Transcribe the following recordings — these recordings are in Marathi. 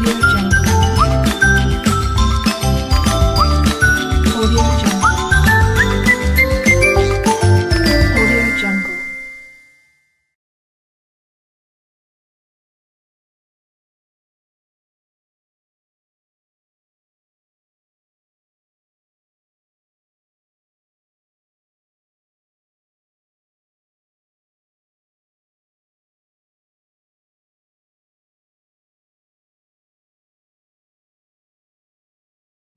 Audio Jungle. Audio Jungle. Audio Jungle.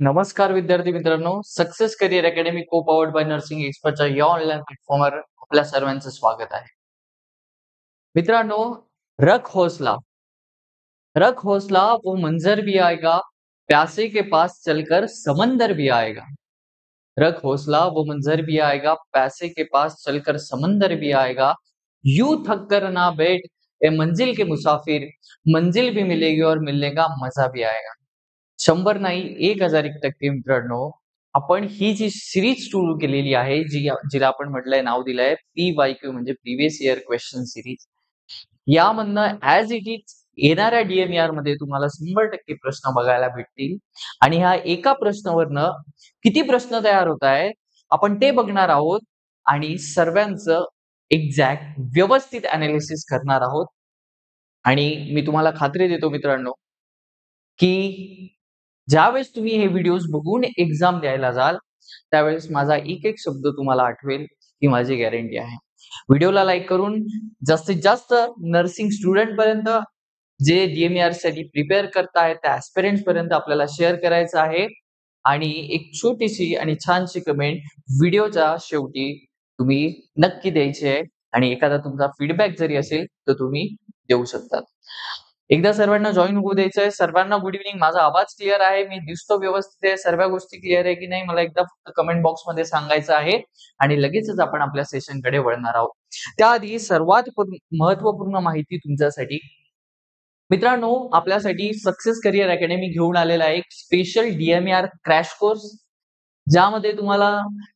नमस्कार विद्यार्थी मित्रांनो, सक्सेस करिअर अकॅडमी को पॉवर्ड बाय नर्सिंग एक्सपर्टच्या या ऑनलाईन प्लॅटफॉर्मवर आपल्या सर्वांचं स्वागत आहे. मित्रांनो, रख हौसला वो मंजर भी आएगा, प्यासे के पास चलकर समंदर भी आएगा. रख हौसला वो मंजर भी आएगा, पैसे के पास चलकर समंदर भी आएगा. यूं थक कर ना बैठ ए मंजिल के मुसाफिर, मंजिल भी मिलेगी और मिलने का मजा भी आएगा. 100 नाही 1001% मित्रांनो, आपण ही जी सिरीज सुरू केलेली आहे, जिला आपण म्हटलंय नाव दिलंय PYQ म्हणजे प्रिव्हियस इयर क्वेश्चन सिरीज. यामधनं ॲज इट इज येणाऱ्या DMER मध्ये तुम्हाला 100% प्रश्न बघायला भेटतील आणि ह्या एका प्रश्नावरनं किती प्रश्न तयार होत आहेत आपण ते बघणार आहोत आणि सर्वांचं एक्झॅक्ट व्यवस्थित अनालिसिस करणार आहोत. आणि मी तुम्हाला खात्री देतो मित्रांनो की ज्यावेळेस तुम्ही हे व्हिडिओज बघून एक्झाम द्यायला जाल त्यावेळेस माझा एक एक शब्द तुम्हाला आठवेल ही माझी गॅरंटी आहे. व्हिडिओला लाईक करून जास्तीत जास्त नर्सिंग स्टुडंट पर्यंत जे DMER साठी प्रिपेअर करतायत त्या ऍस्पिरंट्स पर्यंत आपल्याला शेअर करायचं आहे आणि एक छोटीशी आणि छानशी कमेंट व्हिडिओच्या शेवटी तुम्ही नक्की द्यायची आहे आणि एखादा तुमचा फीडबॅक जरी असेल तर तुम्ही देऊ शकता. एकदा सर्वांना जॉईन होऊ द्यायचंय. सर्वांना गुड इव्हनिंग. माझा आवाज क्लिअर आहे, मी दिसतो व्यवस्थित आहे, सर्व गोष्टी क्लिअर आहे की नाही मला एकदा फक्त कमेंट बॉक्स मध्ये सांगायचं आहे आणि लगेचच आपण आपल्या सेशन कडे वळणार आहोत. त्याआधी सर्वात महत्वपूर्ण माहिती तुमच्यासाठी मित्रांनो, आपल्यासाठी सक्सेस करिअर अकॅडमी घेऊन आलेला आहे एक स्पेशल DMER क्रॅश कोर्स, ज्यामध्ये तुम्हाला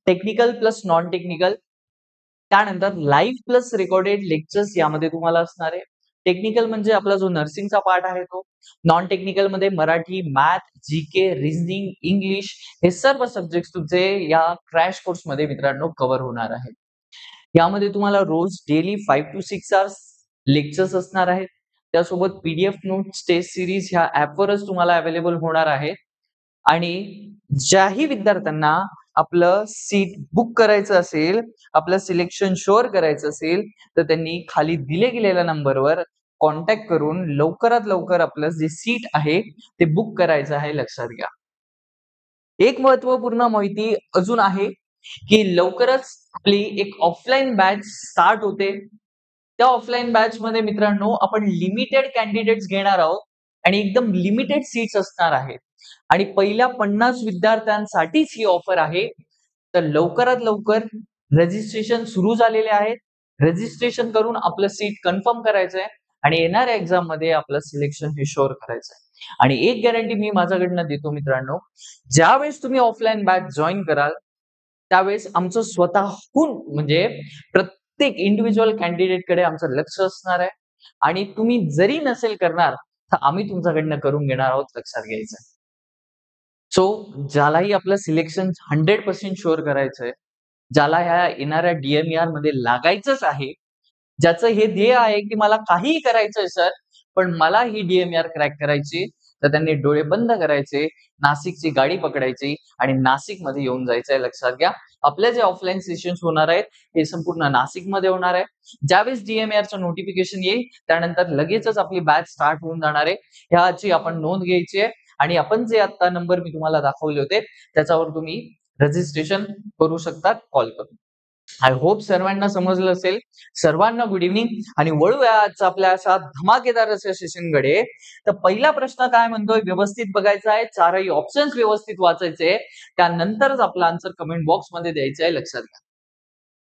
टेक्निकल प्लस नॉन टेक्निकल, त्यानंतर लाईव्ह प्लस रेकॉर्डेड लेक्चर्स यामध्ये तुम्हाला असणार आहे. टेक्निकल म्हणजे आपला जो नर्सिंगचा पार्ट आहे तो, नॉन टेक्निकल मध्ये Marathi, math, GK, reasoning, English हे सर्व सब्जेक्ट तुमचे या क्रॅश कोर्स मध्ये मित्रांनो कव्हर होणार आहेत. यामध्ये तुम्हाला रोज डेली 5 to 6 आवर्स लेक्चर्स असणार आहेत. त्यासोबत PDF नोट्स टेस्ट सिरीज ह्या ऍपवरच तुम्हाला अवेलेबल होणार आहे. आणि ज्याही विद्यार्थ्यांना आपलं सीट बुक करायचं असेल, आपलं सिलेक्शन शुअर करायचं असेल तर त्यांनी खाली दिले गेलेल्या नंबरवर कॉन्टॅक्ट करून लवकरात लवकर आपलं जे सीट आहे ते बुक करायचं आहे. लक्षात घ्या. एक महत्वपूर्ण माहिती अजून आहे की लवकरच आपली एक ऑफलाईन बॅच स्टार्ट होते. त्या ऑफलाईन बॅच मध्ये मित्रांनो आपण लिमिटेड कॅन्डिडेट्स घेणार आहोत आणि एकदम लिमिटेड सीट्स असणार आहेत आणि पहिल्या 50 विद्यार्थ्यांसाठीच ही ऑफर आहे. तर लवकरात लवकर रजिस्ट्रेशन सुरू झालेले आहेत. रजिस्ट्रेशन करून आपलं सीट कन्फर्म करायचंय आणि येणाऱ्या एक्झाम मध्ये आपलं सिलेक्शन हे शुअर करायचंय. आणि एक गॅरंटी मी माझ्याकडनं देतो मित्रांनो, ज्यावेळेस तुम्ही ऑफलाईन बॅच जॉईन कराल त्यावेळेस आमचं स्वतःहून म्हणजे प्रत्येक इंडिव्हिज्युअल कॅन्डिडेट कडे आमचं लक्ष असणार आहे आणि तुम्ही जरी नसेल करणार तर आम्ही तुमच्याकडनं करून घेणार आहोत. लक्षात घ्यायचं. सो ज्यालाही आपलं सिलेक्शन 100% शुअर करायचंय, ज्याला ह्या येणाऱ्या DMER मध्ये लागायचंच आहे, ज्याचं हे ध्येय आहे की मला काहीही करायचंय सर पण मला ही DMER क्रॅक करायची, तर त्यांनी डोळे बंद करायचे, नाशिकची गाडी पकडायची आणि नाशिक मध्ये येऊन जायचंय. लक्षात घ्या. आपले जे ऑफलाईन सेशन्स होणार आहेत हे संपूर्ण नाशिक मध्ये होणार आहे. ज्यावेळेस DMER चं नोटिफिकेशन येईल त्यानंतर लगेचच आपली बॅच स्टार्ट होऊन जाणार आहे. ह्याची आपण नोंद घ्यायची आहे आणि आपण जे आता नंबर मी तुम्हाला दाखवले होते त्याच्यावर तुम्ही रजिस्ट्रेशन करू शकता कॉल करून. आय होप सर्वांना समजलं असेल. सर्वांना गुड इव्हनिंग आणि वळूया आज आपल्या अशा धमाकेदार अशा सेशनकडे. तर पहिला प्रश्न काय म्हणतोय व्यवस्थित बघायचा आहे, चारही ऑप्शन्स व्यवस्थित वाचायचे, त्यानंतरच आपला आन्सर कमेंट बॉक्स मध्ये द्यायचा आहे. लक्षात घ्या.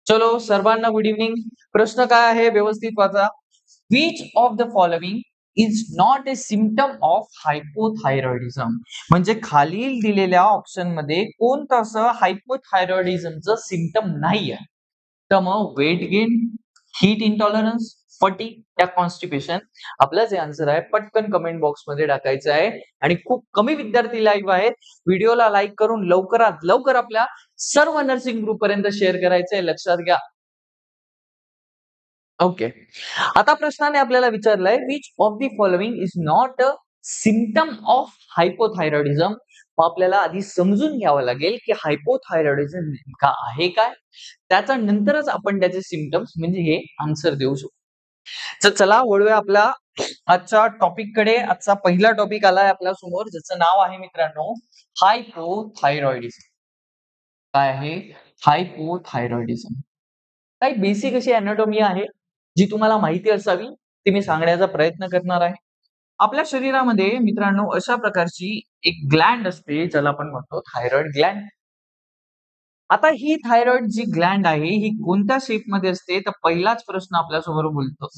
चलो सर्वांना गुड इव्हनिंग. प्रश्न काय आहे व्यवस्थित वाचा. Which of the following is not a symptom of hypothyroidism. म्हणजे खालील दिलेल्या ऑप्शन मध्ये कोणतं असं हायपोथायरॉइडिझमचं सिम्पटम नाही आहे. तर मग weight gain, heat intolerance, fatigue या कॉन्स्टिपेशन, आपलं जे आन्सर आहे पटकन कमेंट बॉक्स मध्ये टाकायचं आहे. आणि खूप कमी विद्यार्थी लाईव्ह आहेत. व्हिडिओला लाईक करून लवकरात लवकर आपल्या सर्व नर्सिंग ग्रुप पर्यंत शेअर करायचंय, लक्षात घ्या. ओके. आता प्रश्नाने आपल्याला विचारलंय, which of the following is not a symptom of hypothyroidism. मग आपल्याला आधी समजून घ्यावं लागेल की हायपोथायरॉइडिझम नेमका आहे काय, त्याच्या नंतरच आपण त्याचे सिम्पटम्स म्हणजे हे आन्सर देऊ शकतो. तर चला वळूया आपला आजच्या टॉपिक कडे. आजचा पहिला टॉपिक आलाय आपल्या समोर, ज्याचं नाव आहे मित्रांनो हायपोथायरॉइडिझम. काय आहे हायपोथायरॉइडिझम? काही बेसिक अशी अॅनाटॉमी आहे जी तुम्हाला माहिती असावी, ती मी सांगण्याचा प्रयत्न करणार आहे. आपल्या शरीरामध्ये मित्रांनो अशा प्रकारची एक ग्लँड असते, ज्याला आपण म्हणतो थायरॉइड ग्लँड. आता ही थायरॉइड जी ग्लँड आहे ही कोणत्या शेप मध्ये असते, तर पहिलाच प्रश्न आपल्यासमोर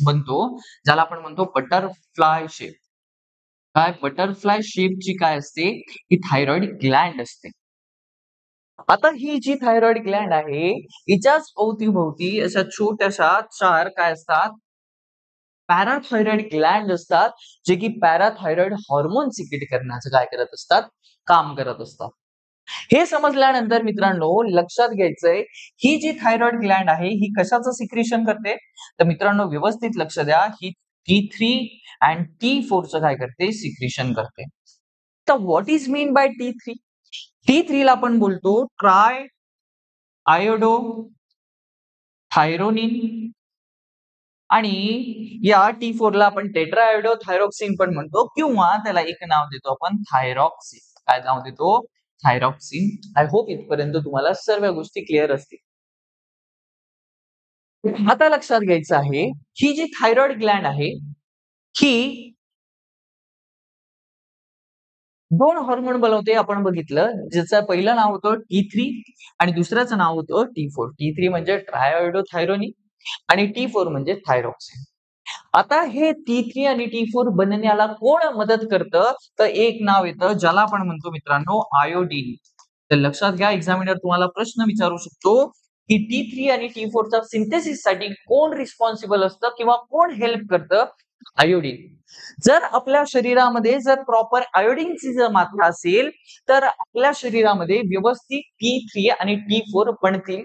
बनतो, ज्याला आपण म्हणतो बटरफ्लाय शेप. काय बटरफ्लाय शेपची काय असते, ही थायरॉइड ग्लँड असते. आता ही जी थायरॉइड ग्लँड आहे हिच्याच अवतीभोवती अशा छोट्याशा चार काय असतात, पॅराथायरॉइड ग्लँड असतात, जे की पॅराथायरॉइड हॉर्मोन सिक्रेट करण्याचं काय करत असतात, काम करत असतात. हे समजल्यानंतर मित्रांनो लक्षात घ्यायचंय, ही जी थायरॉइड ग्लँड आहे ही कशाचं सिक्रेशन करते, तर मित्रांनो व्यवस्थित लक्ष द्या, ही T3 आणि T4 चं काय करते, सिक्रेशन करते. तर what is mean bye T3? T3 ला आपण बोलतो ट्राय आयोडो थायरोनिन, आणि या T4 ला आपण टेट्राआयोडो थायरॉक्सिन पण म्हणतो, किंवा त्याला एक नाव देतो आपण थायरॉक्सिन. काय नाव देतो, थायरॉक्सिन. आय होप इथपर्यंत तुम्हाला सर्व गोष्टी क्लिअर असतील. आता लक्षात घ्यायचं आहे, ही जी थायरॉइड ग्लँड आहे ही दोन हॉर्मोन बनवते, आपण बघितलं, ज्याचं पहिलं नाव होतं T3 आणि दुसऱ्याचं नाव होतं T4. T3 म्हणजे ट्रायआयोडोथायरोनिन आणि T4 म्हणजे थायरॉक्सिन. आता हे T3 आणि T4 बनण्याला कोण मदत करतं, तर एक नाव येतं ज्याला आपण म्हणतो मित्रांनो आयोडीन. तर लक्षात घ्या, एक्झामिनर तुम्हाला प्रश्न विचारू शकतो की T3 आणि T4 च्या सिंथेसिस साठी कोण रिस्पॉन्सिबल असतं किंवा कोण हेल्प करतं, आयोडीन. जर आपल्या शरीरामध्ये जर प्रॉपर आयोडीनची जर मात्रा असेल तर आपल्या शरीरामध्ये व्यवस्थित T3 आणि T4 बनतील.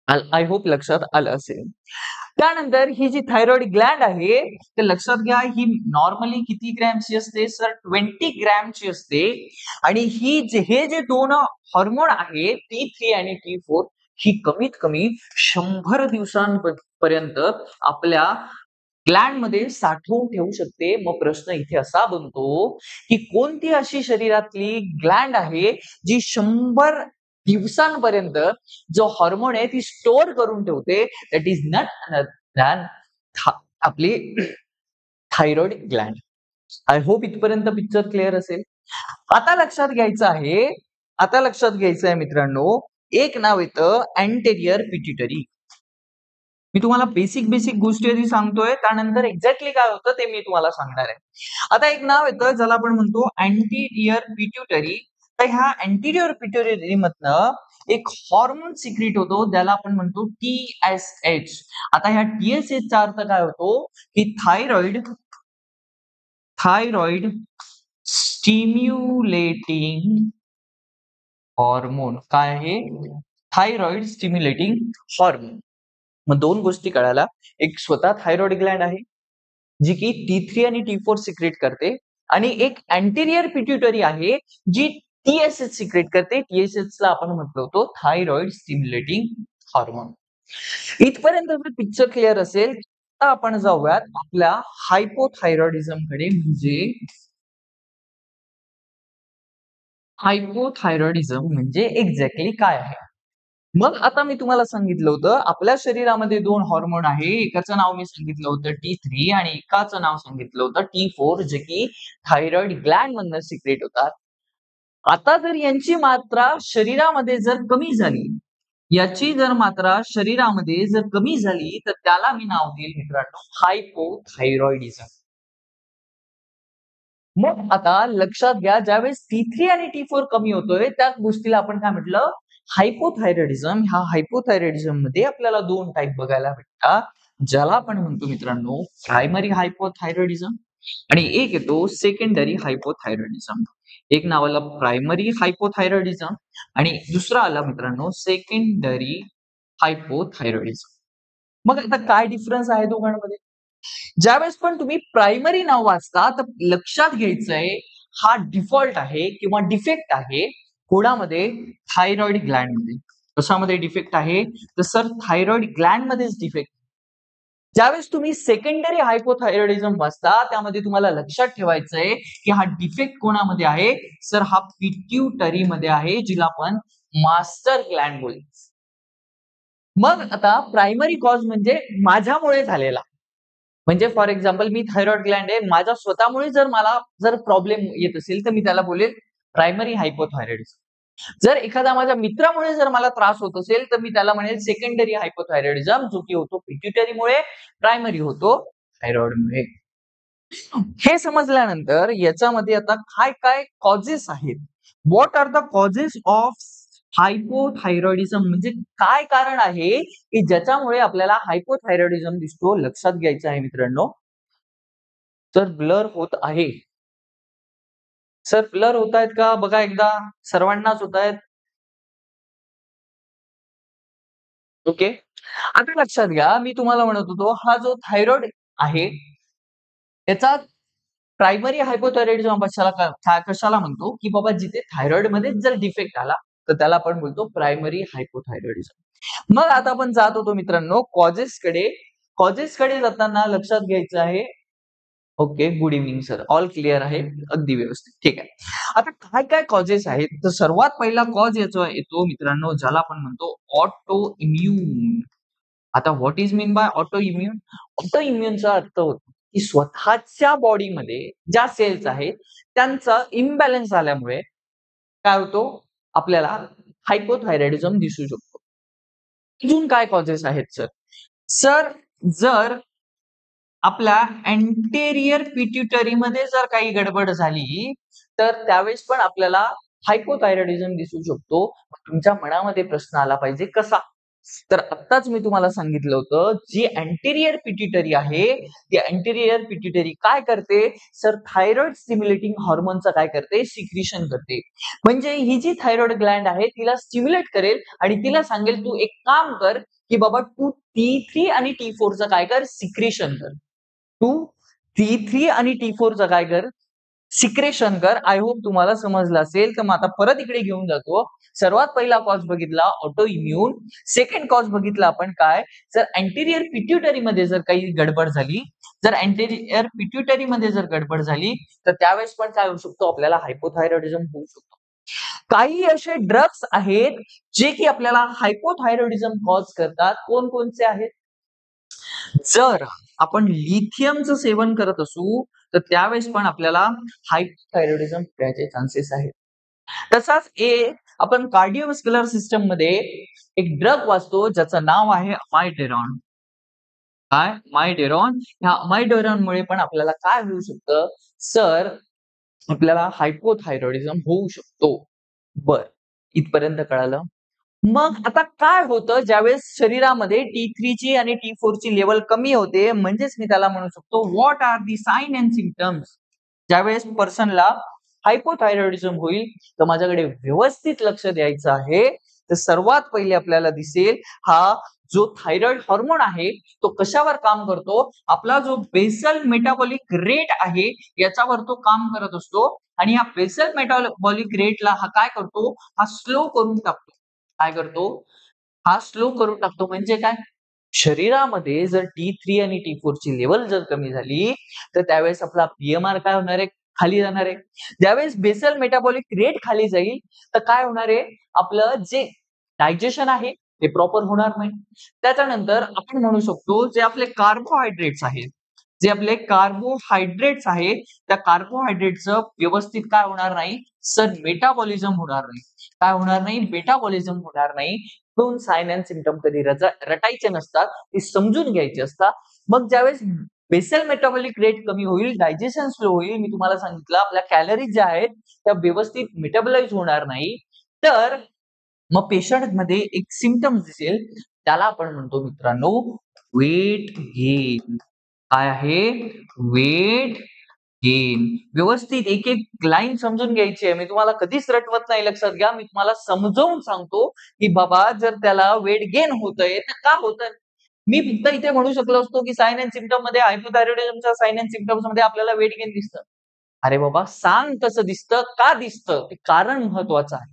आय होप लक्षात आलं असेल. त्यानंतर ही जी थायरॉइड ग्लँड आहे ते लक्षात घ्या, ही नॉर्मली किती ग्रॅमची असते, सर 20 ग्रॅमची असते. आणि हे जे दोन हॉर्मोन आहे T3 आणि T4 ही कमीत कमी 100 दिवसांपर्यंत आपल्या ग्लँड मध्ये साठवून ठेवू शकते. मग प्रश्न इथे असा बनतो की कोणती अशी शरीरातली ग्लँड आहे जी 100 दिवसांपर्यंत जो हॉर्मोन आहे ती स्टोअर करून ठेवते, that is not another than आपली थायरॉइड ग्लँड. आय होप इथपर्यंत पिक्चर क्लिअर असेल. आता लक्षात घ्यायचं आहे, मित्रांनो, एक नाव येतं अँटेरियर पिट्युटरी. मी तुम्हाला बेसिक गोष्टी आधी सांगतोय, त्यानंतर एक्झॅक्टली काय होतं ते मी तुम्हाला सांगणार आहे. आता एक नाव येतं ज्याला आपण म्हणतो अँटीरियर पिट्युटरी. तर ह्या अँटीरियर पिट्युटरी मधनं एक हॉर्मोन सिक्रेट होतो, ज्याला आपण म्हणतो TSH. आता ह्या TSH चा अर्थ काय होतो की थायरॉइड स्टिम्युलेटिंग हॉर्मोन. काय आहे, थायरॉइड स्टिम्युलेटिंग हॉर्मोन. मग दोन गोष्टी कळायला, एक स्वतः थायरॉइड ग्लँड आहे जी की T3 आणि T4 सिक्रेट करते, आणि एक अँटेरियर पिट्युटरी आहे जी TSH सिक्रेट करते. TSH ला आपण म्हटलं होतो थायरॉइड स्टिम्युलेटिंग हॉर्मोन. इथपर्यंत जर पिक्चर क्लिअर असेल, तर आपण जाऊयात आपल्या हायपोथायरॉइडिझम कडे. हायपोथायरॉइडिझम म्हणजे एक्झॅक्टली काय आहे. मग आता मी तुम्हाला सांगितलं होतं आपल्या शरीरामध्ये दोन हॉर्मोन आहे, एकाचं नाव मी सांगितलं होतं T3 आणि एकाचं नाव सांगितलं होतं T4, जे की थायरॉइड ग्लँड मधनं सिक्रेट होतात. आता जर यांची मात्रा शरीरामध्ये जर कमी झाली, याची जर मात्रा शरीरामध्ये जर कमी झाली, तर त्याला मी नाव देईल मित्रांनो हायपोथायरॉइडिझम. मग आता लक्षात घ्या, ज्यावेळेस T3 आणि T4 कमी होतोय त्या गोष्टीला आपण काय म्हटलं, हायपोथायरॉइडिझम. ह्या हायपोथायरॉइडिझम मध्ये आपल्याला दोन टाईप बघायला भेटतात. ज्याला आपण म्हणतो मित्रांनो प्रायमरी हायपोथायरॉइडिझम आणि एक येतो सेकंडरी हायपोथायरॉइडिझम. एक नाव आलं प्रायमरी हायपोथायरॉइडिझम आणि दुसरा आला मित्रांनो सेकंडरी हायपोथायरॉइडिझम. मग आता काय डिफरन्स आहे दोघांमध्ये? ज्यावेळेस पण तुम्ही प्रायमरी नाव वाचता तर लक्षात घ्यायचंय हा डिफॉल्ट आहे किंवा डिफेक्ट आहे कोणामध्ये? थायरॉइड ग्लँड मध्ये. कशामध्ये डिफेक्ट आहे? तर सर थायरॉइड ग्लँड मध्येच डिफेक्ट. ज्यावेळेस तुम्ही सेकंडरी हायपोथायरॉइडिझम वाचता त्यामध्ये तुम्हाला लक्षात ठेवायचंय की हा डिफेक्ट कोणामध्ये आहे? सर हा पिट्यूटरी मध्ये आहे, जिला आपण मास्टर ग्लँड बोलतो. मग आता प्रायमरी कॉज म्हणजे माझ्यामुळे झालेला. म्हणजे for example me thyroid Gland आहे, माझ्या स्वतःमुळे जर प्रॉब्लेम येत असेल तर मी त्याला बोलेल प्रायमरी हायपोथायरॉइडिझम. जर एखादा माझ्या मित्रामुळे जर मला त्रास होत असेल तर मी त्याला म्हणेल सेकंडरी हायपोथायरॉइडिझम, जो की होतो पिट्युटरीमुळे, प्रायमरी होतो थायरॉइडमुळे. हे समजल्यानंतर याच्यामध्ये आता काय काय कॉजेस आहेत? What are the causes of hypothyroidism? म्हणजे काय कारण आहे की ज्याच्यामुळे आपल्याला हायपोथायरॉइडिझम दिसतो? लक्षात घ्यायचं आहे मित्रांनो. तर ब्लर होत आहे. सर ब्लर होत आहेत का? बघा एकदा, सर्वांनाच होत आहेत. ओके. आता लक्षात घ्या, मी तुम्हाला म्हणत होतो हा जो थायरॉइड आहे त्याचा प्रायमरी हायपोथायरॉइडिझम कशाला म्हणतो की बाबा जिथे थायरॉइड मध्ये जर डिफेक्ट आला तर त्याला आपण बोलतो प्रायमरी हायपोथायरॉइडिझम. मग आता आपण जात होतो मित्रांनो कॉजेस कडे. कॉजेस कडे जाताना लक्षात घ्यायचं आहे. Okay, good evening sir, all clear आहे, अगदी व्यवस्थित, ठीक आहे. आता काय काय कॉजेस आहेत? तर सर्वात पहिला कॉज याचा येतो मित्रांनो ज्याला आपण म्हणतो ऑटो इम्युन. आता what is mean by auto immune? Auto इम्युनचा अर्थ होतो की स्वतःच्या बॉडीमध्ये ज्या सेल्स आहेत त्यांचा इम्बॅलन्स झाल्यामुळे काय होतो? आपल्याला हायपोथायरॉइडिझम दिसू शकतो. अजून काय कॉजेस आहेत सर? सर जर आपल्या अँटेरियर पिट्युटरी मध्ये जर काही गडबड झाली तर त्यावेळेस पण आपल्याला हायपोथायरॉइडिझम दिसू शकतो. तुमच्या मनामध्ये प्रश्न आला पाहिजे कसा? तर आत्ताच मी तुम्हाला सांगितलं होतं जी अँटेरियर पिट्युटरी आहे ती अँटेरियर पिट्युटरी काय करते? सर थायरॉइड स्टिम्युलेटिंग हॉर्मोनचं काय करते? सिक्रिशन करते. म्हणजे ही जी थायरॉइड ग्लँड आहे तिला स्टिम्युलेट करेल आणि तिला सांगेल तू एक काम कर की बाबा तू T3 आणि T4 चं काय कर? सिक्रेशन कर. तू T3 आणि T4 चं काय कर? सिक्रेशन कर. आय होप तुम्हाला समजलं असेल. तर मग आता परत इकडे घेऊन जातो. सर्वात पहिला कॉज बघितला ऑटो इम्युन. सेकंड कॉज बघितला आपण काय? जर अँटेरियर पिट्युटरी मध्ये जर काही गडबड झाली, जर अँटेरियर पिट्युटरी मध्ये जर गडबड झाली तर त्यावेळेस पण काय होऊ शकतो? आपल्याला हायपोथायरॉइडिझम होऊ शकतो. काही असे ड्रग्स आहेत जे की आपल्याला हायपोथायरॉइडिझम कॉज करतात. कोणकोणते आहेत? जर आपण लिथियमचं सेवन करत असू तर त्यावेळेस पण आपल्याला हायपोथायरॉइडिझम व्हायचे चान्सेस आहेत. तसाच आपण कार्डिओव्हास्क्युलर सिस्टम मध्ये एक ड्रग वाचतो ज्याचं नाव आहे अमायडेरॉन. काय? अमायडेरॉन. ह्या अमायडेरॉनमुळे पण आपल्याला काय होऊ शकतं? सर आपल्याला हायपोथायरॉइडिझम होऊ शकतो. बर, इथपर्यंत कळालं. मग आता काय होतं ज्यावेळेस शरीरामध्ये T3 ची आणि T4 ची लेवल कमी होते, म्हणजेच मी त्याला म्हणू शकतो what are the sign and symptoms? ज्यावेळेस पर्सनला हायपोथायरॉइडिझम होईल तर माझ्याकडे व्यवस्थित लक्ष द्यायचं आहे. तर सर्वात पहिले आपल्याला दिसेल हा जो थायरॉइड हॉर्मोन आहे तो कशावर काम करतो? आपला जो बेसल मेटाबॉलिक रेट आहे याच्यावर तो काम करत असतो आणि या बेसल मेटाबॉलिक रेटला हा काय करतो? हा स्लो करून टाकतो. काय करतो? हा स्लो करून टाकतो म्हणजे काय? शरीरामध्ये जर T3 आणि T4 ची लेवल जर कमी झाली तर त्यावेळेस आपला पीएमआर काय होणार आहे? खाली जाणार आहे. ज्यावेळेस बेसल मेटाबॉलिक रेट खाली जाईल तर काय होणार आहे? आपलं जे डायजेशन आहे ते प्रॉपर होणार नाही. त्याच्यानंतर आपण म्हणू शकतो जे आपले कार्बोहायड्रेट्स आहेत, त्या कार्बोहायड्रेटचं व्यवस्थित काय होणार नाही? सर मेटाबॉलिझम होणार नाही. काय होणार नाही? मेटाबॉलिझम होणार नाही. दोन साइन अँड सिम्पटम कधी रटायचे नसतात, ते समजून घ्यायचे असतात. मग ज्यावेळेस बेसल मेटाबॉलिक रेट कमी होईल, डायजेशन स्लो होईल, मी तुम्हाला सांगितलं आपल्या कॅलरीज ज्या आहेत त्या व्यवस्थित मेटाबलाइज होणार नाही, तर मग पेशंट मध्ये एक सिम्पटम्स दिसेल त्याला आपण म्हणतो मित्रांनो वेट गेन. काय आहे? Weight gain. व्यवस्थित एक एक लाईन समजून घ्यायची आहे. मी तुम्हाला कधीच रटवत नाही, लक्षात घ्या. मी तुम्हाला समजावून सांगतो, की बाबा जर त्याला वेट गेन होतंय, तर का होतंय? मी फक्त इथे म्हणू शकलो असतो, की साइन अँड सिम्प्टम मध्ये हायपोथायरॉइडिझमच्या साइन अँड सिम्प्टम्स मध्ये आपल्याला वेट गेन दिसतं. अरे बाबा सांग कसं दिसतं? का दिसतं? ते कारण महत्वाचं आहे.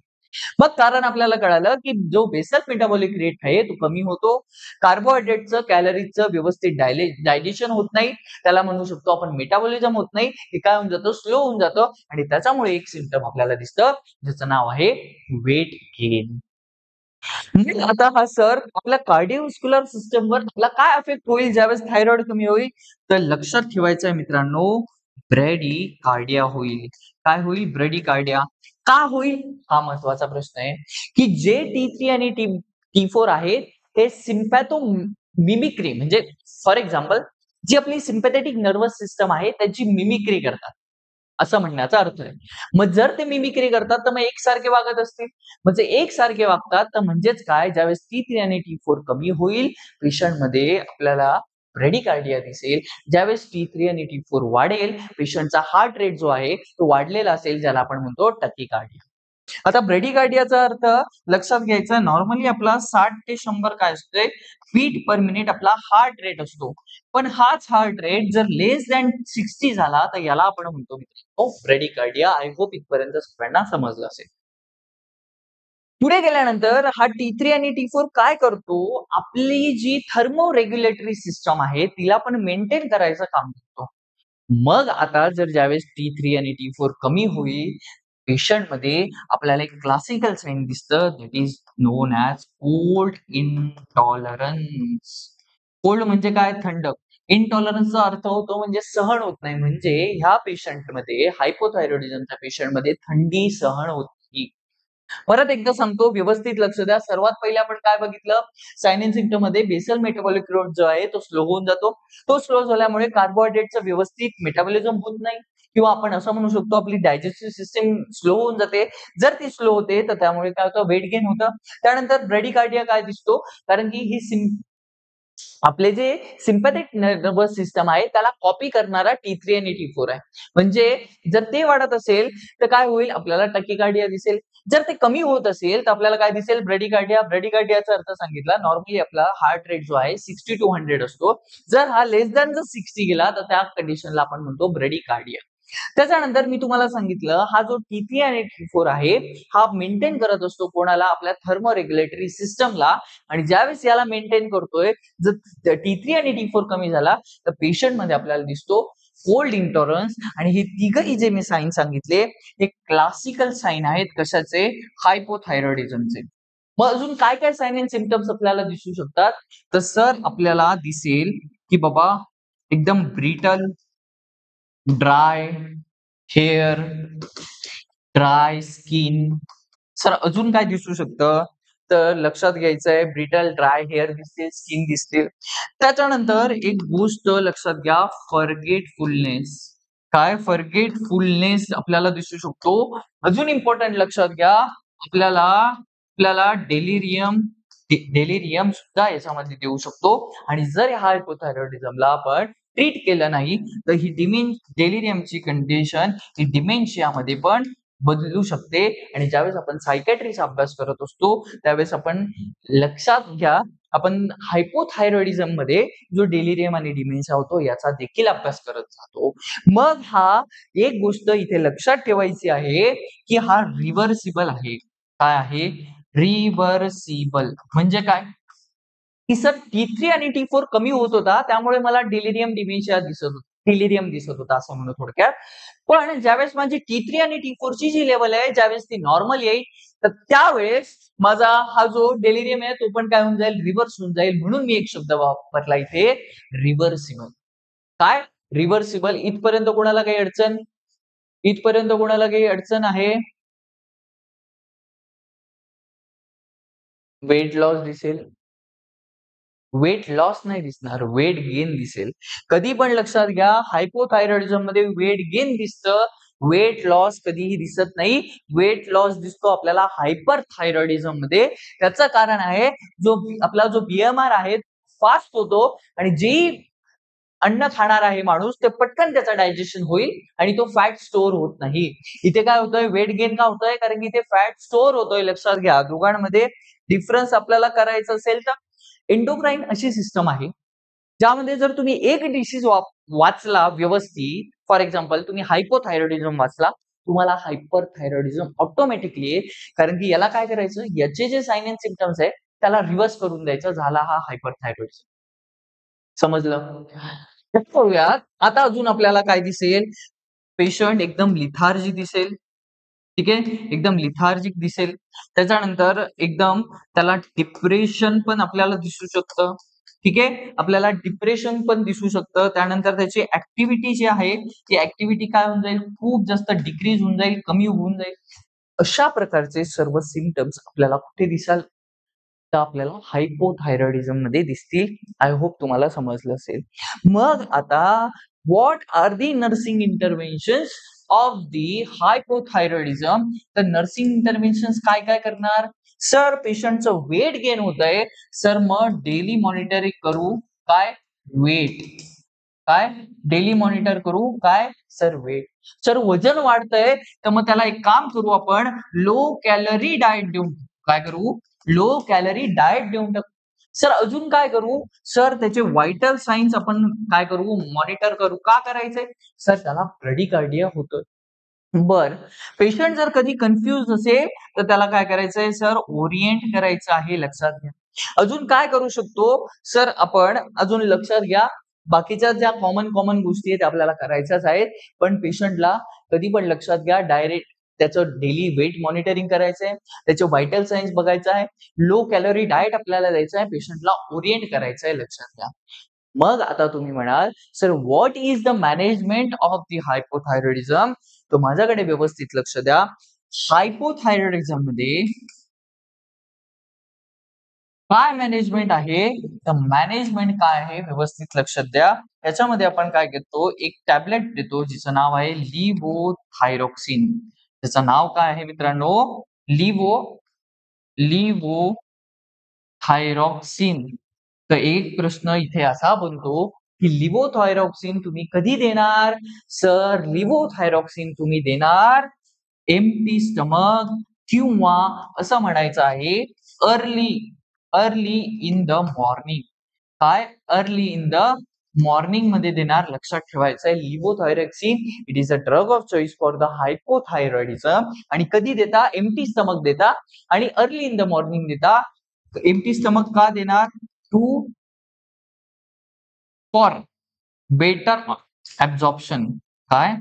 मग कारण आपल्याला कळालं, की जो बेसल मेटाबॉलिक रेट आहे तो कमी होतो. कार्बोहायड्रेटचं, कॅलरीजचं व्यवस्थित डायजेशन होत नाही. त्याला म्हणू शकतो आपण मेटाबॉलिझम होत नाही. हे काय होऊन जातं? स्लो होऊन जातं आणि त्याच्यामुळे एक सिम्प्टम आपल्याला दिसतं, ज्याचं नाव आहे वेट गेन. मग आता हा सर आपल्या कार्डिओव्हास्क्युलर सिस्टमवर आपला काय अफेक्ट होईल ज्यावेळेस थायरॉइड कमी होईल? तर लक्षात ठेवायचं आहे मित्रांनो, ब्रॅडिकार्डिया होईल. काय होईल? ब्रॅडिकार्डिया. का होईल? हा महत्वाचा प्रश्न आहे, की जे T3 आणि T4 आहेत, हे सिम्पॅथो मिमिक्री म्हणजे फॉर एक्झाम्पल जी आपली सिम्पॅथेटिक नर्व्हस सिस्टम आहे, त्याची मिमिक्री करतात. असं म्हणण्याचा अर्थ आहे. मग जर ते मिमिक्री करतात, तर मग एकसारखे वागत असतील. म्हणजे एकसारखे वागतात, तर म्हणजेच काय? ज्यावेळेस T3 आणि T4 कमी होईल, पेशंटमध्ये आपल्याला ब्रॅडिकार्डिया दिसेल. ज्यावेळेस T3 आणि T4 वाढेल, पेशंटचा हार्ट रेट जो आहे, तो वाढलेला असेल, ज्याला आपण म्हणतो टॅकीकार्डिया. आता ब्रेडिकार्डियाचा अर्थ लक्षात घ्यायचा, नॉर्मली आपला 60 ते 100 काय असतोय? बीट पर मिनिट आपला हार्ट रेट असतो. पण हाच हार्ट रेट जर लेस दॅन 60 झाला, तर याला आपण म्हणतो मित्रांनो ब्रेडिकार्डिया. आय होप इथपर्यंत सगळ्यांना समजलं असेल. पुढे गेल्यानंतर हा T3 आणि T4 काय करतो? आपली जी थर्मो रेग्युलेटरी सिस्टम आहे, तिला पण मेंटेन करायचं काम करतो. मग आता जर ज्यावेळेस T3 आणि T4 कमी होईल, पेशंटमध्ये आपल्याला एक क्लासिकल साइन दिसतं, that is non as cold intolerance. Cold म्हणजे काय? थंड. इंटॉलरन्सचा अर्थ होतो म्हणजे सहन होत नाही. म्हणजे ह्या पेशंटमध्ये हायपोथायरॉइडिझमच्या पेशंटमध्ये थंडी सहन होत नाही. परत एकदा सांगतो, व्यवस्थित लक्ष द्या. सर्वात पहिले आपण काय बघितलं? साइन अँड सिम्प्टम मध्ये बेसल मेटाबॉलिक रेट जो आहे तो स्लो होऊन जातो. तो स्लो झाल्यामुळे कार्बोहायड्रेटचं व्यवस्थित मेटाबॉलिझम होत नाही किंवा आपण असं म्हणू शकतो आपली डायजेस्टिव्ह सिस्टम स्लो होऊन जाते. जर ती स्लो होते, तर त्यामुळे काय होतं? वेट गेन होतं. त्यानंतर ब्रॅडिकार्डिया काय दिसतो? कारण की ही आपले जे सिम्पॅथिक नर्व्हस सिस्टम आहे, त्याला कॉपी करणारा T3 आणि T4 आहे. म्हणजे जर ते वाढत असेल, तर काय होईल? आपल्याला टॅकीकार्डिया दिसेल. जर ते कमी होत असेल, तर आपल्याला काय दिसेल? ब्रॅडिकार्डिया. ब्रॅडिकार्डियाचा अर्थ सांगितला, नॉर्मली आपला हार्ट रेट जो आहे 60 टू 100 असतो. जर हा लेस दॅन जर 60 गेला, तर त्या कंडिशनला आपण म्हणतो ब्रॅडिकार्डिया. त्याच्यानंतर मी तुम्हाला सांगितलं, हा जो T3 आणि T4 आहे, हा मेंटेन करत असतो कोणाला? आपल्या थर्मो रेग्युलेटरी सिस्टमला. आणि ज्यावेळेस याला मेंटेन करतोय, जर T3 आणि T4 कमी झाला, तर पेशंटमध्ये आपल्याला दिसतो कोल्ड इंटॉलरन्स. आणि हे तिघही जे मी साइन सांगितले, हे क्लासिकल साइन आहेत. कशाचे? हायपोथायरॉइडिझमचे. मग अजून काय काय साइन अँड सिम्प्टम्स आपल्याला दिसू शकतात? तर सर आपल्याला दिसेल, की बाबा एकदम brittle, dry hair, dry skin. Sir अजून काय दिसू शकतं? तर लक्षात घ्यायचं आहे, ब्रिटल ड्राय हेअर दिसतील, स्किन दिसतील. त्याच्यानंतर एक गोष्ट लक्षात घ्या, फॉरगेटफुलनेस. काय? फॉरगेटफुलनेस आपल्याला दिसू शकतो. अजून इम्पोर्टंट लक्षात घ्या, आपल्याला आपल्याला डेलिरियम सुद्धा याच्यामध्ये देऊ शकतो. आणि जर ह्या हायपोथायरॉइडिझमला आपण ट्रीट केलं नाही, तर ही डेलिरियमची कंडिशन ही डिमेन्शियामध्ये पण बदलू शकते. आणि ज्यावेळेस आपण सायकॅट्रीचा अभ्यास करत असतो, त्यावेळेस आपण लक्षात घ्या, आपण हायपोथायरॉइडिझम मध्ये जो डेलिरियम आणि डिमेन्शिया होतो, याचा देखील अभ्यास करत जातो. मग हा एक गोष्ट इथे लक्षात ठेवायची आहे, की हा रिव्हर्सिबल आहे. काय आहे? रिव्हर्सिबल म्हणजे काय? की सर T3 आणि T4 कमी होत होता, त्यामुळे मला डिलिरियम डिमेन्शिया दिसत होता. डिलिरियम दिसत होता असं म्हणू थोडक्यात. पण ज्यावेळेस माझी T3 आणि T4 ची जी लेव्हल आहे, ज्यावेळेस ती नॉर्मल येईल, तर त्यावेळेस माझा हा जो डेलिरियम आहे, तो पण काय होऊन जाईल? रिव्हर्स होऊन जाईल. म्हणून मी एक शब्द वापरला इथे, रिव्हर्सिबल. काय? रिव्हर्सिबल. इथपर्यंत कोणाला काही अडचण? इथपर्यंत कोणाला काही अडचण आहे? वेट लॉस दिसेल. वेट लॉस नाही दिसणार, वेट गेन दिसेल. कधी पण लक्षात घ्या, हायपोथायरॉइडिझम मध्ये वेट गेन दिसतं, वेट लॉस कधीही दिसत नाही. वेट लॉस दिसतो आपल्याला हायपर थायरॉइडिझम मध्ये. त्याचं कारण आहे, जो आपला जो बीएमआर आहे, फास्ट होतो आणि जे अन्न खाणार आहे माणूस ते पटकन त्याचा डायजेशन होईल आणि तो फॅट स्टोअर होत नाही. इथे काय होतंय, वेट गेन का होतंय, कारण की इथे फॅट स्टोअर होतोय. लक्षात घ्या, दोघांमध्ये डिफरन्स आपल्याला करायचं असेल तर एंडोक्राईन अशी सिस्टम आहे ज्यामध्ये जर तुम्ही एक डिसीज वाचला व्यवस्थित, फॉर एक्झाम्पल तुम्ही हायपोथायरॉइडिझम वाचला, तुम्हाला हायपर थायरॉइडिझम ऑटोमॅटिकली आहे. कारण की याला काय करायचं, याचे जे साइन अँड सिम्पटम्स आहे त्याला रिव्हर्स करून द्यायचं, झाला हा हायपर थायरॉइडिझम. समजलं? तर करूयात. आता अजून आपल्याला काय दिसेल, पेशंट एकदम लिथार्जी दिसेल. ठीक आहे, एकदम लिथार्जिक दिसेल. त्याच्यानंतर एकदम त्याला डिप्रेशन पण आपल्याला दिसू शकतं. ठीक आहे, आपल्याला डिप्रेशन पण दिसू शकतं. त्यानंतर त्याची ऍक्टिव्हिटी जी आहे ती ऍक्टिव्हिटी काय होऊन जाईल, खूप जास्त डिक्रीज होऊन जाईल, कमी होऊन जाईल. अशा प्रकारचे सर्व सिम्पटम्स आपल्याला कुठे दिसाल, तर आपल्याला हायपोथायरॉइडिझम मध्ये दिसतील. आय होप तुम्हाला समजलं असेल. मग आता what are the nursing interventions of the hypothyroidism? तर नर्सिंग इंटरव्हेन्शन्स काय काय करणार? सर पेशंटचं वेट गेन होत आहे, सर मग डेली मॉनिटरिंग करू. काय? वेट. काय? डेली मॉनिटर करू. काय? Sir weight. सर वजन वाढतंय, तर मग त्याला एक काम करू, आपण लो कॅलरी डाएट देऊन काय करू, लो कॅलरी डाएट देऊन टाकू. सर अजून काय करू, सर त्याचे व्हायटल साइन्स आपण काय करू, मॉनिटर करू. का करायचंय, सर त्याला ब्रॅडिकार्डिया होतोय. बर, पेशंट जर कधी कन्फ्युज असेल तर त्याला काय करायचंय, सर ओरिएंट करायचं आहे. लक्षात घ्या. अजून काय करू शकतो, सर आपण अजून लक्षात घ्या, बाकीच्या ज्या कॉमन कॉमन गोष्टी आहेत आपल्याला करायच्याच आहेत, पण पेशंटला कधी पण लक्षात घ्या, डायरेक्ट त्याचं डेली वेट मॉनिटरिंग करायचंय, त्याचे व्हायटल साइन्स बघायचं आहे, लो कॅलरी डाएट आपल्याला द्यायचं आहे, पेशंटला ओरिएंट करायचं आहे. लक्षात घ्या. मग आता तुम्ही म्हणाल, sir what is the management of the hypothyroidism? तर माझ्याकडे व्यवस्थित लक्ष द्या. हायपोथायरॉइडिझम मध्ये काय मॅनेजमेंट आहे, तर मॅनेजमेंट काय आहे व्यवस्थित लक्षात द्या. याच्यामध्ये आपण काय घेतो, एक टॅबलेट देतो जिचं नाव आहे लिव्होथायरॉक्सिन. त्याचं नाव काय आहे मित्रांनो, लिव्होथायरॉक्सिन. तर एक प्रश्न इथे असा बनतो की लिव्होथायरॉक्सिन तुम्ही कधी देणार? सर लिव्होथायरॉक्सिन तुम्ही देणार एम्प्टी स्टमक, किंवा असं म्हणायचं आहे early early in the morning. काय? अर्ली इन द मॉर्निंग मध्ये देणार. लक्षात ठेवायचं आहे, levothyroxine it is a drug of choice for the hypothyroidism. आणि कधी देता? एम्प्टी स्टमक देता आणि अर्ली इन द मॉर्निंग देता. एम्प्टी स्टमक का देणार? To for better absorption. काय?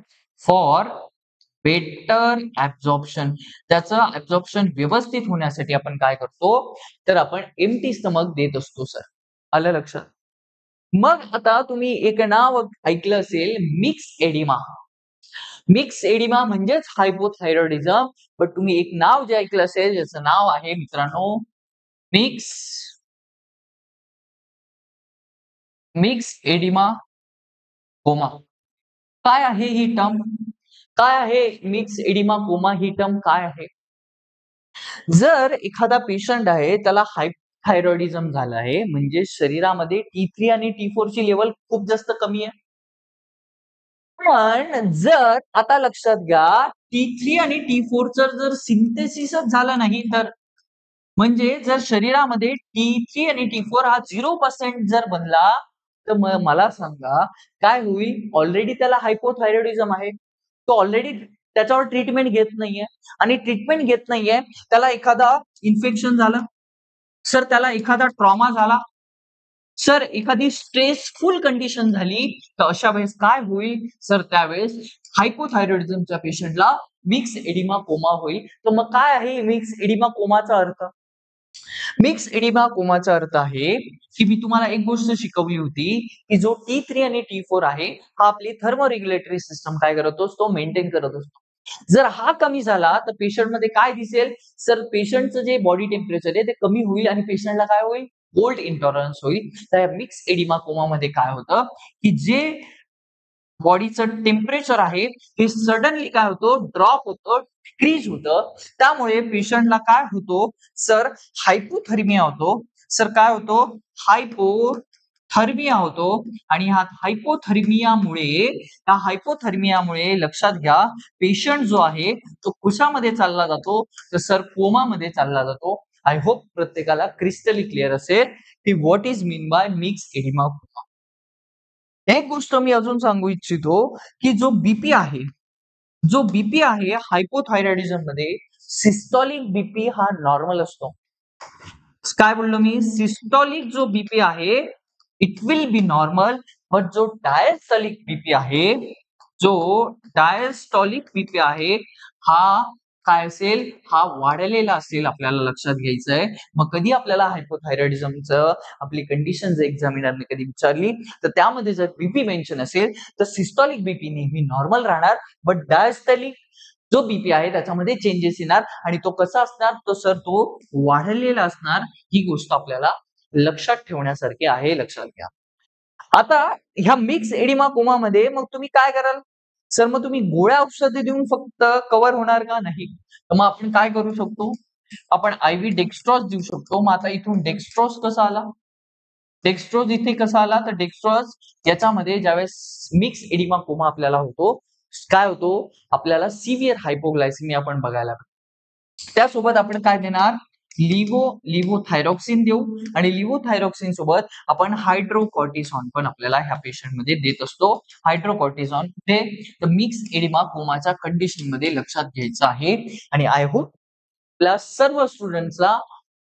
For better absorption. त्याचं ऍब्झॉर्प्शन व्यवस्थित होण्यासाठी आपण काय करतो, तर आपण एम्प्टी स्टमक देत असतो. सर आलं लक्षात? मग आता तुम्ही एक नाव ऐकलं असेल, मिक्स एडिमा. मिक्स एडिमा म्हणजेच हायपोथायरॉइडिझम. पण तुम्ही एक नाव जे ऐकलं असेल ज्याचं नाव आहे मित्रांनो मिक्स मिक्स एडिमा कोमा. काय आहे ही टर्म? काय आहे मिक्स एडिमा कोमा? ही टर्म काय आहे? जर एखादा पेशंट आहे त्याला हायपोथायरॉइडिझम झालं आहे, म्हणजे शरीरामध्ये T3 आणि T4 ची लेवल खूप जास्त कमी आहे. पण जर आता लक्षात घ्या, T3 आणि T4 चं जर सिंथेसिसच झालं नाही, तर म्हणजे जर शरीरामध्ये T3 आणि T4 हा 0% जर बनला, तर मला सांगा काय होईल? ऑलरेडी त्याला हायपोथायरॉइडिझम आहे. तो ऑलरेडी त्याच्यावर ट्रीटमेंट घेत नाहीये, आणि ट्रीटमेंट घेत नाहीये, त्याला एखादा इन्फेक्शन झालं, सर त्याला एखादा ट्रॉमा झाला, सर एखादी स्ट्रेसफुल कंडिशन झाली, तर अशा वेळेस काय होईल? सर त्यावेळेस हायपोथायरॉइडिझमच्या पेशंटला मिक्स एडिमा कोमा होईल. तर मग काय आहे मिक्स एडिमा कोमाचा अर्थ? मिक्स एडिमा कोमाचा अर्थ आहे की मी तुम्हाला एक गोष्ट शिकवली होती की जो T3 आणि T4 आहे हा आपली थर्मोरेग्युलेटरी सिस्टम काय करत असतो, मेंटेन करत असतो. जर हा कमी झाला तर पेशंट मध्ये काय दिसेल? सर पेशंटचं जे बॉडी टेम्परेचर आहे ते कमी होईल आणि पेशंटला काय होईल? कोल्ड इंटॉलरन्स होईल. तर मिक्स एडिमा कोमा मध्ये काय होतं की जे बॉडीचं टेम्परेचर आहे हे सडनली काय होतं, ड्रॉप होतं, डिक्रीज होतं. त्यामुळे पेशंटला काय होतो, सर हायपोथर्मिया होतो. सर काय होतो हायपोथर्मिया होतो आणि ह्या हायपोथर्मियामुळे लक्षात घ्या पेशंट जो आहे तो कुशामध्ये चालला जातो तर सर कोमामध्ये चालला जातो. आय होप प्रत्येकाला क्रिस्टली क्लिअर असेल की what is mean by myxedema coma. एक गोष्ट मी अजून सांगू इच्छितो की जो बीपी आहे हायपोथायरॉइडिझम मध्ये सिस्टॉलिक बीपी हा नॉर्मल असतो. काय बोललो मी सिस्टॉलिक जो बीपी आहे it will be normal but जो डायस्टॉलिक बीपी आहे हा काय असेल हा वाढलेला असेल आपल्याला लक्षात घ्यायचं आहे. मग कधी आपल्याला हायपोथायरॉइडिझमचं आपली कंडिशन जर एक्झामिनरने कधी विचारली तर त्यामध्ये जर बीपी मेन्शन असेल तर सिस्टॉलिक बीपी नेहमी नॉर्मल राहणार बट डायस्टॉलिक जो बीपी आहे त्याच्यामध्ये चेंजेस येणार आणि तो कसा असणार तो सर तो वाढलेला असणार. ही गोष्ट आपल्याला लक्षात ठेवण्यासारखी आहे लक्षात घ्या. आता ह्या मिक्स एडिमा कोमा मध्ये मग तुम्ही काय कराल सर मग तुम्ही गोळ्या औषधे देऊन फक्त कव्हर होणार का नाही तर मग आपण काय करू शकतो आपण आयव्ही डेक्स्ट्रॉस देऊ शकतो. मग आता इथून डेक्स्ट्रॉस कसा आला डेक्स्ट्रोज इथे कसा आला तर डेक्स्ट्रॉज याच्यामध्ये ज्यावेळेस मिक्स एडिमा कोमा आपल्याला होतो काय होतो आपल्याला हायपोग्लायसिमिया आपण बघायला त्यासोबत आपण काय देणार लिव्होथायरॉक्सिन देऊ आणि लिव्होथायरॉक्सिन सोबत आपण हायड्रोकॉर्टिसॉन पण आपल्याला ह्या पेशंट मध्ये देत असतो. हायड्रोकॉर्टिसॉन ते मिक्स एडिमा कोमाच्या कंडिशन मध्ये लक्षात घ्यायचं आहे आणि आय होप आपल्या सर्व स्टुडंटला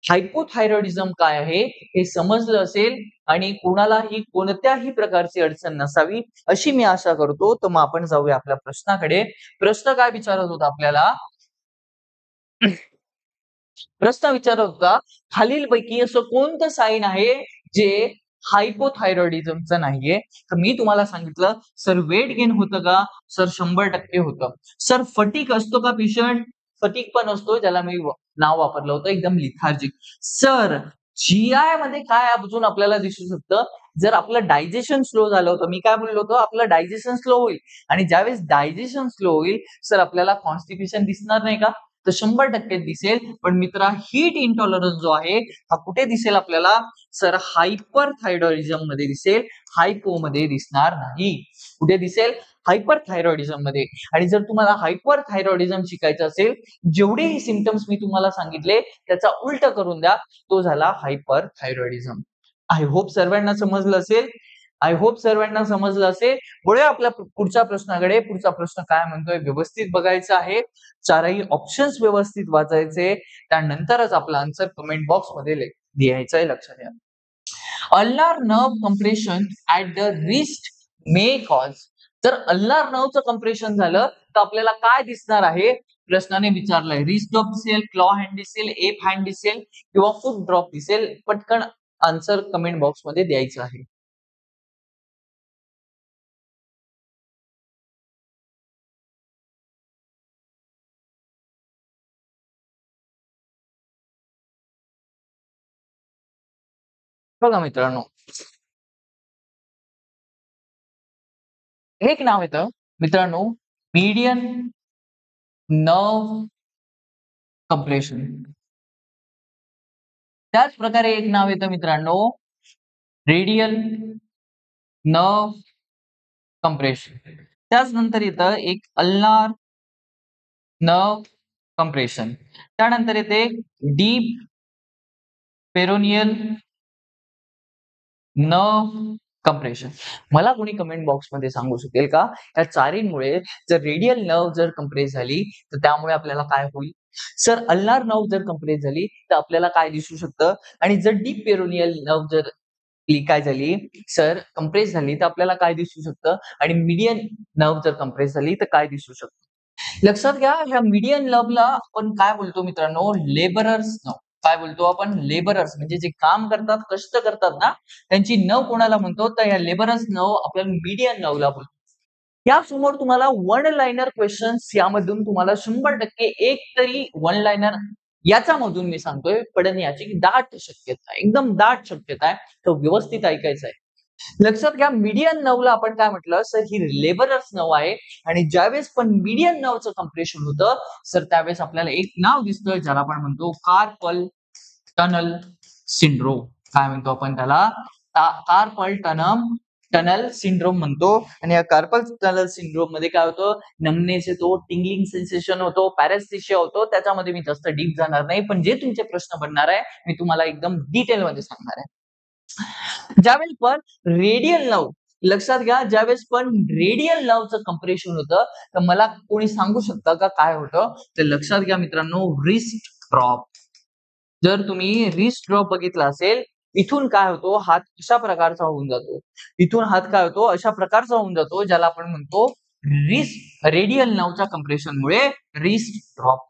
हायपोथायरॉइडिझम काय आहे हे समजलं असेल आणि कोणालाही कोणत्याही प्रकारची अडचण नसावी अशी मी आशा करतो. तर मग आपण जाऊया आपल्या प्रश्नाकडे. प्रश्न काय विचारत होता आपल्याला खालीलपैकी असं कोणतं साईन आहे जे हायपोथायरॉइडिझमचं नाहीये तर मी तुम्हाला सांगितलं सर वेट गेन होतं का सर 100% होतं. सर फटीक असतो का पेशंट फटीक पण असतो ज्याला मी नाव वापरलं होतं एकदम लिथार्जिक. सर जीआय मध्ये काय अजून आपल्याला दिसू शकतं जर आपलं डायजेशन स्लो झालं होतं मी काय बोललो होतो आपलं डायजेशन स्लो होईल आणि ज्यावेळेस डायजेशन स्लो होईल सर आपल्याला कॉन्स्टिपेशन दिसणार नाही का तर 100% दिसेल. पण मित्रा हीट इंटॉलरन्स जो आहे हा कुठे दिसेल आपल्याला सर हायपर थायरॉइडिझम मध्ये दिसेल हायपो मध्ये दिसणार नाही. कुठे दिसेल हायपर थायरॉइडिझम मध्ये. आणि जर तुम्हाला हायपर थायरॉइडिझम शिकायचं असेल जेवढेही सिम्पटम्स मी तुम्हाला सांगितले त्याचा उलट करून द्या तो झाला हायपर थायरॉइडिझम. आय होप सर्वांना समजलं असेल. वळूया आपल्या पुढच्या प्रश्नाकडे. पुढचा प्रश्न काय म्हणतोय व्यवस्थित बघायचं आहे चारही ऑप्शन्स व्यवस्थित वाचायचे त्यानंतरच आपला आन्सर कमेंट बॉक्स मध्ये लिहायचं आहे लक्षात घ्या. Ulnar nerve compression at the wrist may cause जर अल्नार नर्वचं कंप्रेशन झालं तर आपल्याला काय दिसणार आहे प्रश्नाने विचारलंय रिस्ट ड्रॉप दिसेल क्लॉ हँड दिसेल एप हँड दिसेल किंवा फुट ड्रॉप दिसेल. पटकन आन्सर कमेंट बॉक्स मध्ये द्यायचं आहे. बघा मित्रांनो एक नाव येतं मित्रांनो मीडियन नर्व कंप्रेशन. त्याच प्रकारे एक नाव येतं मित्रांनो रेडियल नर्व कंप्रेशन. त्याच नंतर येतं एक अल्नार नर्व कंप्रेशन. त्यानंतर येते डीप पेरोनियल नर्व कंप्रेशन. मला कोणी कमेंट बॉक्स मध्ये सांगू शकेल का या चारींमुळे जर रेडियल नर्व जर कंप्रेस झाली तर त्यामुळे आपल्याला काय होईल सर अल्नार नर्व जर कंप्रेस झाली तर आपल्याला काय दिसू शकतं आणि जर डीप पेरोनियल नर्व जर काय झाली सर कंप्रेस झाली तर आपल्याला काय दिसू शकतं आणि मीडियन नर्व जर कंप्रेस झाली तर काय दिसू शकतं. लक्षात घ्या ह्या मीडियन नर्वला आपण काय बोलतो मित्रांनो लेबरर्स नर्व. काय बोलतो आपण लेबरर्स म्हणजे जे काम करतात कष्ट करतात ना त्यांची नर्व कोणाला म्हणतो तर या लेबरर्स नर्व आपल्याला मीडियन नर्वला बोलतो. यासमोर तुम्हाला वन लाइनर क्वेश्चन्स यामधून तुम्हाला 100% एक तरी वन लाइनर याच्यामधून मी सांगतोय पडण्याची दाट शक्यता आहे एकदम दाट शक्यता आहे तर व्यवस्थित ऐकायचं आहे. लक्षात घ्या मीडियन नर्वला आपण काय म्हटलं सर ही लेबरर्स नर्व आहे आणि ज्यावेळेस पण मीडियन नर्वचं कंप्रेशन होतं सर त्यावेळेस आपल्याला एक नाव दिसतं ज्याला आपण म्हणतो कार्पल टनल सिंड्रोम. काय म्हणतो आपण त्याला? कार्पल टनल सिंड्रोम म्हणतो. आणि या कार्पल टनल सिंड्रोम मध्ये काय होतं? नमनेस येतो, टिंगलिंग सेन्सेशन होतो, पॅरास्थेशिया होतो. त्याच्यामध्ये मी जास्त डीप जाणार नाही, पण जे तुमचे प्रश्न बनणार आहे मी तुम्हाला एकदम डिटेल मध्ये सांगणार आहे. ज्यावेळेस पण रेडियल नर्व, लक्षात घ्या, ज्यावेळेस पण रेडियल नर्वचं कंप्रेशन होतं तर मला कोणी सांगू शकतं का काय होतं? तर लक्षात घ्या मित्रांनो, रिस्ट ड्रॉप. जर तुम्ही रिस्ट ड्रॉप बघितला असेल, इथून काय होतो? हात अशा प्रकारचा होऊन जातो. इथून हात काय होतो? अशा प्रकारचा होऊन जातो, ज्याला आपण म्हणतो रिस्ट रेडियल नर्वच्या कंप्रेशनमुळे रिस्ट ड्रॉप.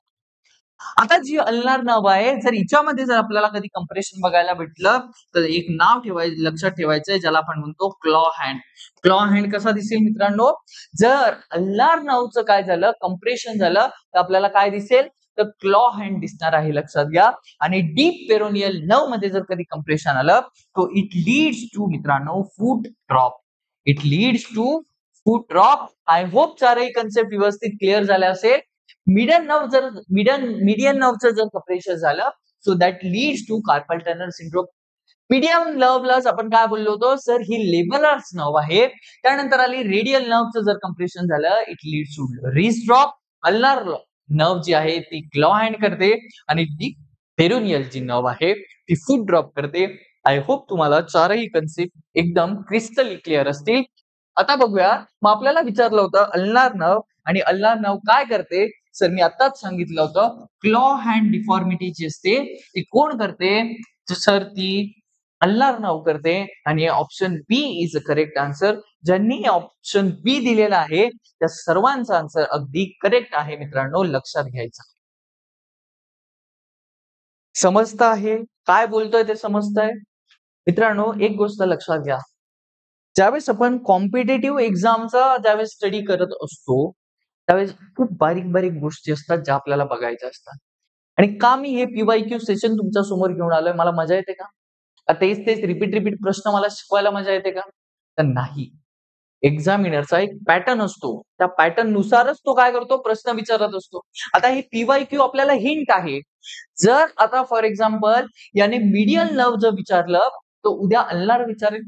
आता जी अल्नार नर्व आहे, जर हिच्यामध्ये जर आपल्याला कधी कंप्रेशन बघायला भेटलं तर एक नाव ठेवायचं, लक्षात ठेवायचंय, ज्याला आपण म्हणतो क्लॉ हँड. क्लॉ हँड कसा दिसेल मित्रांनो? जर अल्नार नर्वचं काय झालं, कंप्रेशन झालं, तर आपल्याला काय दिसेल? तर क्लॉ हँड दिसणार आहे, लक्षात घ्या. आणि डीप पेरोनियल नर्व मध्ये जर कधी कंप्रेशन आलं तो इट लीड्स टू मित्रांनो foot drop. It leads to foot drop. I hope चारही कन्सेप्ट व्यवस्थित क्लिअर झाले असेल. मिडियन नर्व जर मीडियन नर्वचं जर कंप्रेशन झालं so that leads to carpal tunnel syndrome. Medium नर्वलाच आपण काय बोललो होतो? सर ही लेबलर्स नर्व आहे. त्यानंतर आली रेडियल नर्वचं जर कंप्रेशन झालं it leads to wrist drop. Ulnar nerve जी आहे ती क्लॉ हँड करते आणि डी पेरोनियल जी नर्व आहे ती फूट ड्रॉप करते. आय होप तुम्हाला चारही कन्सेप्ट एकदम क्रिस्टल क्लिअर असतील. आता बघूया, मग आपल्याला विचारलं होतं अल्नार नर्व, आणि अल्नार नर्व काय करते? सर मी आताच सांगितलं होतं, क्लॉ हँड डिफॉर्मिटी जी असते ती कोण करते? सर ती अल्नार नर्व करते. आणि option B is a correct answer. ज्यांनी ऑप्शन बी दिलेला आहे त्या सर्वांचा आन्सर अगदी करेक्ट आहे मित्रांनो, लक्षात घ्यायचा. समजतं आहे काय बोलतोय ते? समजतंय मित्रांनो? एक गोष्ट लक्षात घ्या, ज्यावेळेस आपण कॉम्पिटेटिव्ह एक्झामचा ज्यावेळेस स्टडी करत असतो त्यावेळेस खूप बारीक बारीक गोष्टी असतात ज्या आपल्याला बघायच्या असतात. आणि का मी हे पीवायक्यू सेशन तुमच्या समोर घेऊन आलोय? मला मजा येते का? का तेच तेच रिपीट रिपीट प्रश्न मला शिकवायला मजा येते का? तर नाही. एक्झामिनरचा एक पॅटर्न असतो, त्या पॅटर्न नुसारच तो काय करतो? प्रश्न विचारत असतो. आता हे पीवायक्यू आपल्याला हिंट आहे. जर आता फॉर एक्झाम्पल याने मीडियल नर्व जर विचारलं तर उद्या अल्नार विचारेल.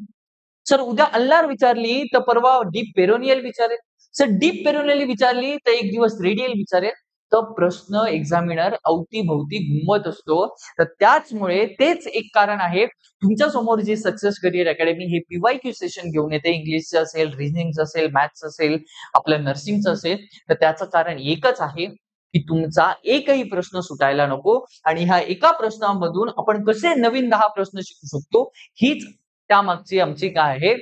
सर उद्या अल्नार विचारली तर परवा डीप पेरोनियल विचारेल. सर डीप पेरोनियल विचारली तर एक दिवस रेडियल विचारेल. तर प्रश्न एक्झामिनर अवतीभवती घुमवत असतो. तर त्याचमुळे तेच एक कारण आहे तुमच्या समोर जी सक्सेस करिअर अकॅडमी हे पीवायक्यू सेशन घेऊन येते. इंग्लिशचं असेल, रिझनिंगचं असेल, मॅथ्स असेल, आपलं नर्सिंगचं असेल, तर त्याचं कारण एकच आहे की तुमचा एकही प्रश्न सुटायला नको. आणि ह्या एका प्रश्नामधून आपण कसे नवीन 10 प्रश्न शिकू शकतो हीच त्यामागची आमची काय आहे?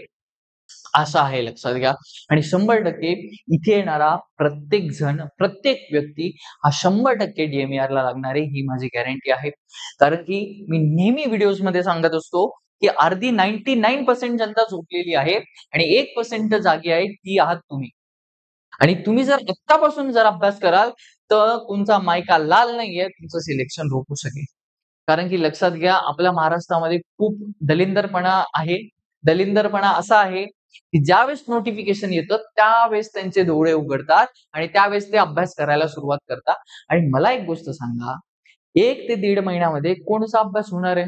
आशा आहे, लक्षात घ्या. आणि 100% इथे येणारा प्रत्येक जण, प्रत्येक व्यक्ती हा 100% DMER ला लागणार आहे, ही माझी गॅरंटी आहे. कारण की मी नेहमी व्हिडिओज मध्ये सांगत असतो की अर्धी 99% जनता झोपलेली आहे आणि 1% जागी आहे, ती आहात तुम्ही. आणि तुम्ही जर आत्तापासून जर अभ्यास कराल तर तुमचा मायका लाल नाहीये, तुमचं सिलेक्शन रोखू शकेल. कारण की लक्षात घ्या, आपल्या महाराष्ट्रामध्ये खूप दलिंदरपणा आहे. दलिंदरपणा असा आहे की ज्यावेळेस नोटिफिकेशन येतं त्यावेळेस त्यांचे डोळे उघडतात आणि त्यावेळेस ते अभ्यास करायला सुरुवात करतात. आणि मला एक गोष्ट सांगा, 1 ते 1.5 महिन्यामध्ये कोणचा अभ्यास होणार आहे?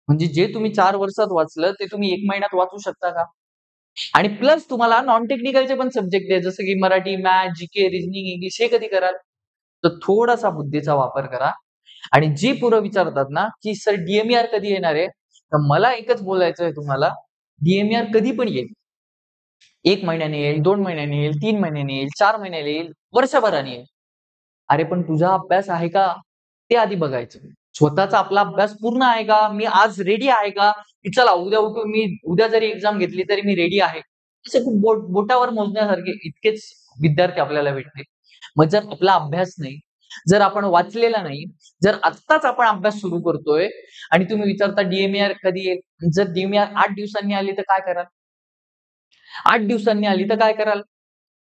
म्हणजे जे तुम्ही 4 वर्षात वाचलं ते तुम्ही 1 महिन्यात वाचू शकता का? आणि प्लस तुम्हाला नॉन टेक्निकलचे पण सब्जेक्ट आहे, जसं की Marathi, math, GK, reasoning, English, हे कधी कराल? तर थोडासा बुद्धीचा वापर करा. आणि जी पोरं विचारतात ना, की सर DMER कधी येणार आहे? तर मला एकच बोलायचं आहे तुम्हाला, DMER कधी पण येईल. 1 महिन्याने येईल, 2 महिन्याने येईल, 3 महिन्याने येईल, 4 महिन्याने येईल, वर्षभराने येईल. अरे पण तुझा अभ्यास आहे का? ते आधी बघायचं. स्वतःचा आपला अभ्यास पूर्ण आहे का? मी आज रेडी आहे का? की चला उद्या उठून मी उद्या जरी एक्झाम घेतली तरी मी रेडी आहे. असे खूप बोटावर मोजण्यासारखे इतकेच विद्यार्थी आपल्याला भेटतील. मग जर आपला अभ्यास नाही, जर आपण वाचलेला नाही, जर आत्ताच आपण अभ्यास सुरू करतोय आणि तुम्ही विचारता DMER कधी येईल? जर DMER 8 दिवसांनी आली तर काय कराल? 8 दिवसांनी आली तर काय कराल?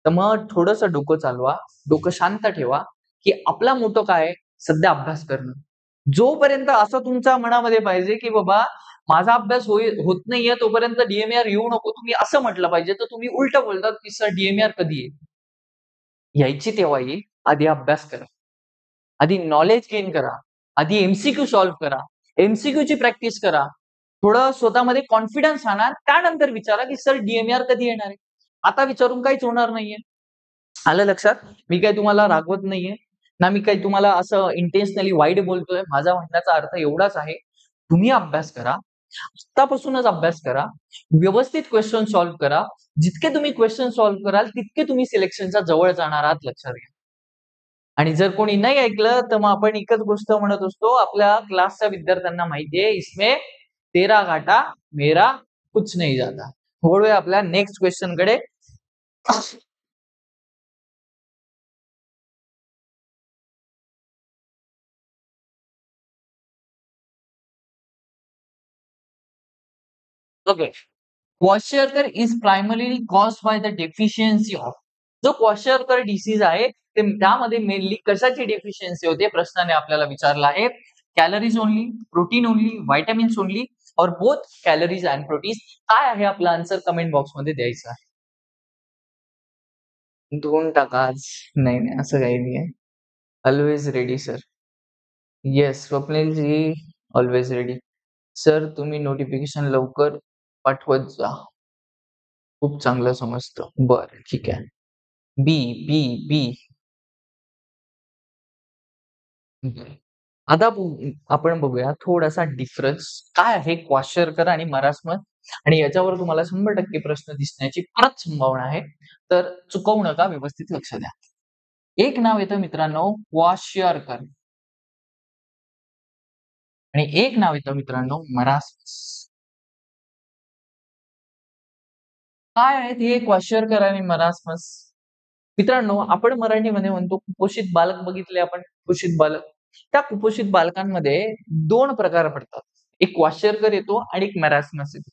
तर मग थोडंसं डोकं चालवा, डोकं शांत ठेवा, की आपला मोटो काय आहे? सध्या अभ्यास करणं. जोपर्यंत असं तुमच्या मनामध्ये पाहिजे, की बाबा माझा अभ्यास होत नाहीये तोपर्यंत DMER येऊ नको, तुम्ही असं म्हटलं पाहिजे. तर तुम्ही उलटं बोलतात, की सर DMER कधी येईल? यायची तेव्हा येईल. आधी अभ्यास करा. आधी नॉलेज गेन करा. आधी MCQ सॉल्व्ह करा. MCQ ची प्रॅक्टिस करा, थोडं स्वतःमध्ये कॉन्फिडन्स आणा, त्यानंतर विचारा की सर DMAR कधी येणार आहे. आता विचारून काहीच होणार नाहीये. आलं लक्षात? मी काही तुम्हाला रागवत नाहीये, ना मी काही तुम्हाला असं इंटेन्शनली वाईट बोलतोय. माझा म्हणण्याचा अर्थ एवढाच आहे, तुम्ही अभ्यास करा, आत्तापासूनच अभ्यास करा, व्यवस्थित क्वेश्चन सॉल्व्ह करा. जितके तुम्ही क्वेश्चन सॉल्व्ह कराल, तितके तुम्ही सिलेक्शनच्या जवळ जाणार आहात, लक्षात घ्या. आणि जर कोणी नाही ऐकलं, तर मग आपण एकच गोष्ट म्हणत असतो, आपल्या क्लासच्या विद्यार्थ्यांना माहितीये, इसमें तेरा घाटा मेरा कुछ नहीं जाता. वळूया आपल्या नेक्स्ट क्वेश्चन कडे. Okay. Kwashiorkor is primarily caused by the deficiency of. जो क्वॉशरकर डिसीज आहे ते त्यामध्ये मेनली कशाची डेफिशियन्सी होते प्रश्नाने आपल्याला विचारला आहे. Calories only, protein only, vitamins only और बोथ कॅलरीज अँड प्रोटीन्स. काय आहे आपला आन्सर कमेंट बॉक्स मध्ये द्यायचा आहे. 2 टाका आज. नाही नाही असं काही नाही आहे. Always ready sir. Yes Swapnil ji always ready. Sir तुम्ही नोटिफिकेशन लवकर पाठवत जा. खूप चांगलं समजतं. बरं ठीक आहे. बी बी बी. आता आपण बघूया थोडासा डिफरन्स काय आहे क्वॉशरकर आणि मरासमस, आणि याच्यावर तुम्हाला 100% प्रश्न दिसण्याची परत संभावना आहे. तर चुकवू नका, व्यवस्थित लक्ष द्या. एक नाव येतं मित्रांनो क्वॉशरकर आणि एक नाव येतं मित्रांनो मरासमस. काय आहेत हे क्वॉशरकर आणि मरासमस? मित्रांनो आपण मराठीमध्ये म्हणतो कुपोषित बालक. बघितले आपण कुपोषित बालक. त्या कुपोषित बालकांमध्ये 2 प्रकार पडतात. एक क्वॉशरकर येतो आणि एक मॅरास्मस येतो.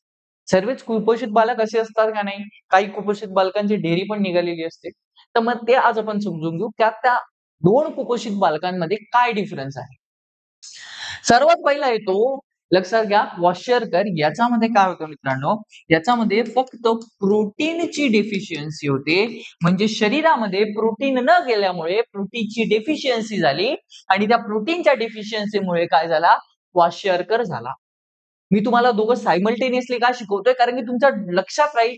सर्वच कुपोषित बालक असे असतात का नाही? काही कुपोषित बालकांची ढेरी पण निघालेली असते. तर मग ते आज आपण समजून घेऊ त्या त्या 2 कुपोषित बालकांमध्ये काय डिफरन्स आहे. सर्वात पहिला येतो, लक्षात घ्या, क्वॉशरकर. याच्यामध्ये काय होतं मित्रांनो, याच्यामध्ये फक्त प्रोटीनची डेफिशियन्सी होते. म्हणजे शरीरामध्ये प्रोटीन न गेल्यामुळे प्रोटीनची डेफिशियन्सी झाली आणि त्या प्रोटीनच्या डेफिशियन्सीमुळे काय झाला, क्वॉशरकर झाला. मी तुम्हाला दोघं सायमल्टेनियसली का शिकवतोय, कारण की तुमच्या लक्षात राहील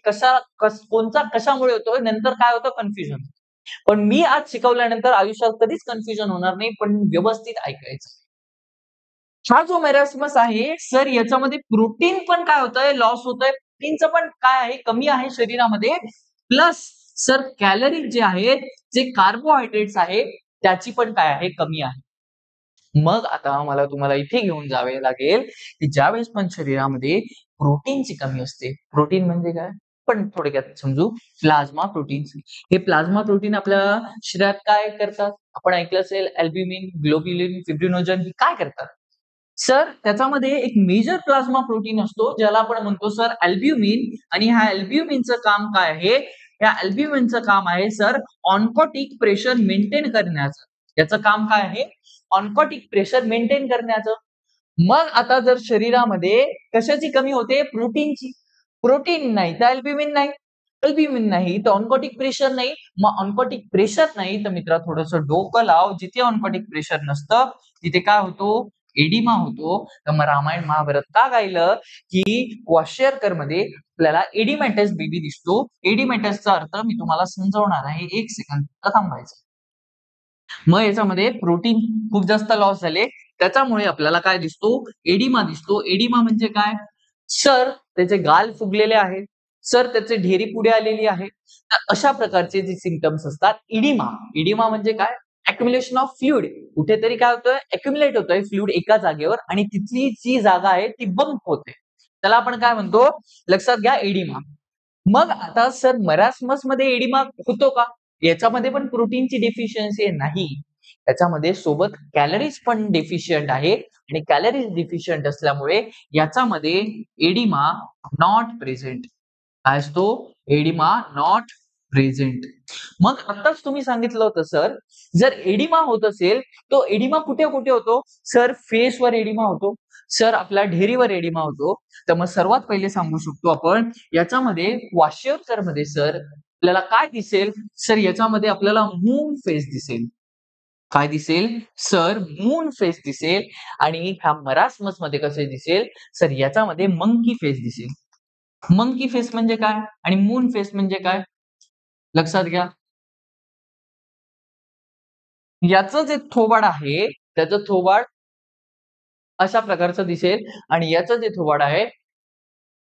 कोणता कशामुळे होतोय, नंतर काय होतं कन्फ्युजन. पण मी आज शिकवल्यानंतर आयुष्यात कधीच कन्फ्युजन होणार नाही, पण व्यवस्थित ऐकायचं. हा जो मेरास्मस आहे सर, याच्यामध्ये प्रोटीन पण काय होतंय, लॉस होतंय. प्रोटीनचं पण काय आहे, कमी आहे शरीरामध्ये. प्लस सर कॅलरीज जे आहेत, जे कार्बोहायड्रेट्स आहे, त्याची पण काय आहे, कमी आहे. मग आता मला तुम्हाला इथे घेऊन जावे लागेल की ज्यावेळेस पण शरीरामध्ये प्रोटीनची कमी असते. प्रोटीन म्हणजे काय, पण थोडक्यात समजू. Plasma protein. हे प्लाझ्मा प्रोटीन आपल्या शरीरात काय करतात, आपण ऐकलं असेल अल्ब्युमिन, ग्लोब्युलिन, फिब्रिनोजन ही काय करतात. सर त्याच्यामध्ये एक मेजर प्लाझ्मा प्रोटीन असतो ज्याला आपण म्हणतो सर अल्ब्युमिन. आणि ह्या अल्ब्युमिनचं काम काय आहे, या अल्ब्युमिनचं काम आहे सर ऑन्कोटिक प्रेशर मेंटेन करण्याचं. याचं काम काय आहे, ऑन्कोटिक प्रेशर मेंटेन करण्याचं. मग आता जर शरीरामध्ये कशाची कमी होते, प्रोटीनची. प्रोटीन नाही तर अल्ब्युमिन नाही, अल्ब्युमिन नाही तर ऑन्कोटिक प्रेशर नाही. मग ऑन्कोटिक प्रेशर नाही तर मित्रा थोडंसं डोकं लाव, जिथे ऑन्कोटिक प्रेशर नसतं तिथे काय होतो, एडिमा होतो. तर मग रामायण महाभारत का गायलं की क्वॉशरकर मध्ये आपल्याला एडिमॅटस बेबी दिसतो. एडिमॅटसचा अर्थ मी तुम्हाला समजवणार आहे, 1 सेकंद थांबायचं. मग याच्यामध्ये प्रोटीन खूप जास्त लॉस झाले, त्याच्यामुळे आपल्याला काय दिसतो, एडिमा दिसतो. एडिमा म्हणजे काय सर, त्याचे गाल फुगलेले आहेत, सर त्याचे ढेरी पुढे आलेली आहे. तर अशा प्रकारचे जे सिम्पटम्स असतात इडिमा. इडिमा म्हणजे काय, अक्युमुलेशन ऑफ फ्लुइड. कुठेतरी काय होतंय, अक्युमुलेट होतोय फ्लुइड एका जागेवर आणि तिथली जी जागा आहे ती बंप होते. त्याला आपण काय म्हणतो, लक्षात घ्या, एडिमा. मग आता सर मरासमस मध्ये एडिमा होतो का, याच्यामध्ये पण प्रोटीनची डेफिशियन्सी नाही. त्याच्यामध्ये सोबत कॅलरीज पण डेफिशियंट आहे आणि कॅलरीज डेफिशियंट असल्यामुळे याच्यामध्ये एडिमा नॉट प्रेझेंट. काय असतो, एडिमा नॉट प्रेझेंट. मग आताच तुम्ही सांगितलं होतं सर, जर एडिमा होत असेल तो एडिमा कुठे कुठे होतो, सर फेसवर एडिमा होतो, सर आपल्या ढेरीवर एडिमा होतो. तर मग सर्वात पहिले सांगू शकतो आपण याच्यामध्ये क्वॉशरकर मध्ये सर आपल्याला काय दिसेल, सर याच्यामध्ये आपल्याला मून फेस दिसेल. काय दिसेल सर मून फेस दिसेल. आणि ह्या मरासमस मध्ये कसे दिसेल सर याच्यामध्ये मंकी फेस दिसेल. मंकी फेस म्हणजे काय आणि मून फेस म्हणजे काय लक्षात घ्या. याचं जे थोबाड आहे त्याचं थोबाड अशा प्रकारचं दिसेल आणि याचं जे थोबाड आहे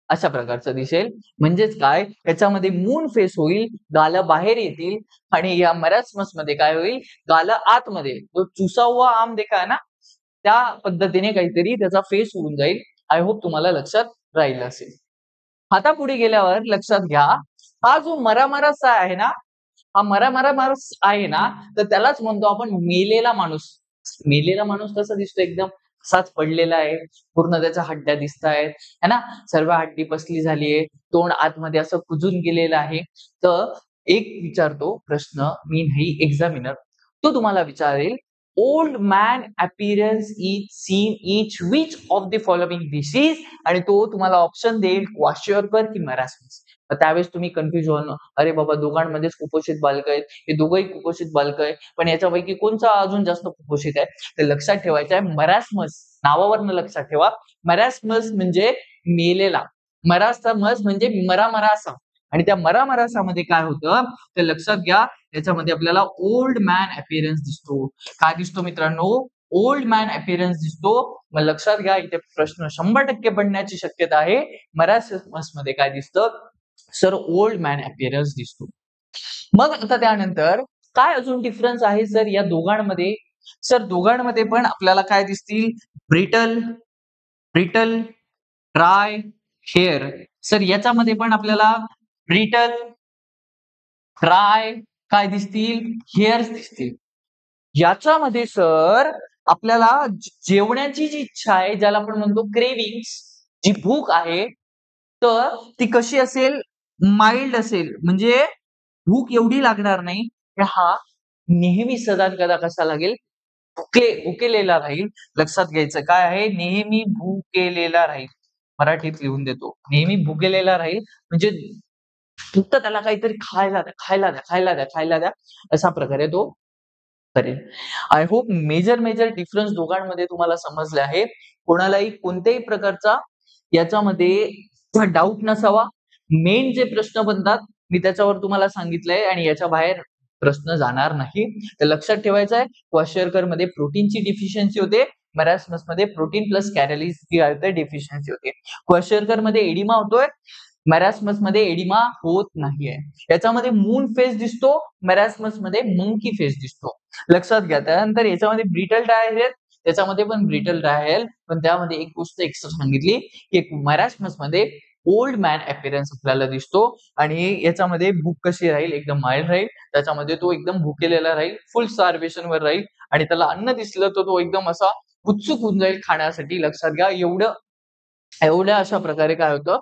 अशा प्रकारचं दिसेल. म्हणजेच काय याच्यामध्ये मून फेस होईल, गाल बाहेर येतील आणि या मरासमस मध्ये काय होईल गाल आतमध्ये जो चुसा हुआ आम देखा है ना त्या पद्धतीने काहीतरी त्याचा फेस होऊन जाईल. आय होप तुम्हाला लक्षात राहिलं असेल. आता पुढे गेल्यावर लक्षात घ्या हा जो मरामरसा आहे ना हा मरामरामारस आहे ना तर त्यालाच म्हणतो आपण मेलेला माणूस. मेलेला माणूस कसा दिसतो एकदम असाच पडलेला आहे. पूर्ण त्याच्या हड्ड्या दिसतायत है ना. सर्व हड्डी पसली झालीये. तोंड आतमध्ये असं कुजून गेलेलं आहे. तर एक विचारतो प्रश्न मी नाही एक्झामिनर तो तुम्हाला विचारेल old man appearance is seen each which of the following disease आणि तो तुम्हाला ऑप्शन देईल क्वाशियोकर की मरासमस. त्यावेळेस तुम्ही कन्फ्युज होणार अरे बाबा दोघांमध्येच कुपोषित बालक आहेत हे दोघंही कुपोषित बालक आहे पण याच्यापैकी कोणचा अजून जास्त कुपोषित आहे तर लक्षात ठेवायचं आहे मरासमस. नावावरनं लक्षात ठेवा मरासमस म्हणजे मेलेला. मरासमस म्हणजे मरामरासा आणि त्या मरामरासामध्ये काय होतं ते लक्षात घ्या. याच्यामध्ये आपल्याला ओल्ड मॅन अपीअरन्स दिसतो. काय दिसतो मित्रांनो ओल्ड मॅन अपीअरन्स दिसतो. मग लक्षात घ्या इथे प्रश्न 100% पडण्याची शक्यता आहे. मरासमस मध्ये काय दिसतं सर ओल्ड मॅन अपीअरन्स दिसतो. मग आता त्यानंतर काय अजून डिफरन्स आहे सर या दोघांमध्ये. सर दोघांमध्ये पण आपल्याला काय दिसतील brittle brittle dry hair. Sir याच्यामध्ये पण आपल्याला ब्रिटल ड्राय काय दिसतील हेअर्स दिसतील. याच्यामध्ये सर आपल्याला जेवण्याची जी इच्छा आहे ज्याला आपण म्हणतो क्रेविंग्स जी भूक आहे तर ती कशी असेल माइल्ड असेल. म्हणजे भूक एवढी लागणार नाही. हा नेहमी सदा कदा कसा लागेल भुकेलेला राहील. लक्षात घ्यायचं काय आहे नेहमी भुकेलेला राहील. मराठीत लिहून देतो नेहमी भुकेलेला राहील म्हणजे फक्त त्याला काहीतरी खायला द्या खायला द्या खायला द्या खायला द्या अशा प्रकारे तो करेल. I hope major major difference दोघांमध्ये तुम्हाला समजले आहे. कोणालाही कोणत्याही प्रकारचा याच्यामध्ये डाऊट नसावा. मेन जे प्रश्न बनतात मी त्याच्यावर तुम्हाला सांगितलंय आणि याच्या बाहेर प्रश्न जाणार नाही. तर लक्षात ठेवायचं आहे क्वाशियोकर मध्ये प्रोटीनची डिफिशियन्सी होते. मरासमस मध्ये प्रोटीन प्लस कॅलरीज डिफिशियन्सी होते. क्वाशियोकर मध्ये एडिमा होतोय मॅरास्मस मध्ये एडिमा होत नाहीये. याच्यामध्ये मून फेस दिसतो मॅरास्मस मध्ये मंकी फेस दिसतो. लक्षात घ्या. त्यानंतर याच्यामध्ये ब्रिटल डाय आहे त्याच्यामध्ये पण ब्रिटल डाय आहे पण त्यामध्ये एक गोष्ट एक्स्ट्रा सांगितली की मॅरास्मस मध्ये ओल्ड मॅन अपीअरन्स आपल्याला दिसतो आणि याच्यामध्ये भूक कशी राहील एकदम माइल्ड राहील. त्याच्यामध्ये तो एकदम भुकेलेला राहील फुल स्टार्वेशन वर राहील आणि त्याला अन्न दिसलं तर तो एकदम असा उत्सुक होऊन जाईल खाण्यासाठी. लक्षात घ्या एवढ्या अशा प्रकारे काय होतं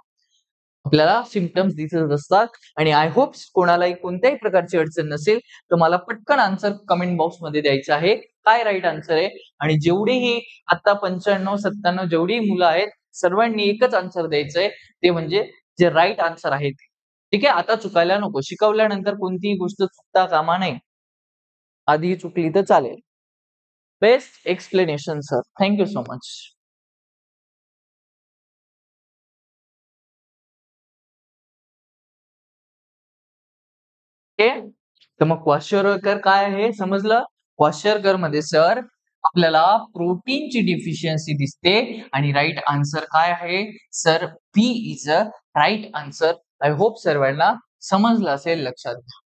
आपल्याला सिम्पटम्स दिसत असतात. आणि आय होप कोणालाही कोणत्याही प्रकारची अडचण नसेल तर मला पटकन आन्सर कमेंट बॉक्स मध्ये द्यायचं आहे काय राईट आन्सर आहे. आणि जेवढेही आता 95-97 जेवढी मुलं आहेत सर्वांनी एकच आन्सर द्यायचंय ते म्हणजे जे राईट आन्सर आहे ते. ठीक आहे. आता चुकायला नको. शिकवल्यानंतर कोणतीही गोष्ट चुकता कामा नये. आधी चुकली तर चालेल. Best explanation sir. Thank you so much. Okay. तर मग क्वाशियोकर काय आहे समजलं. क्वाशियोकर मध्ये सर आपल्याला प्रोटीनची डिफिशियन्सी दिसते आणि राईट आन्सर काय आहे sir B is a right answer. I hope सर्वांना समजलं असेल. लक्षात घ्या.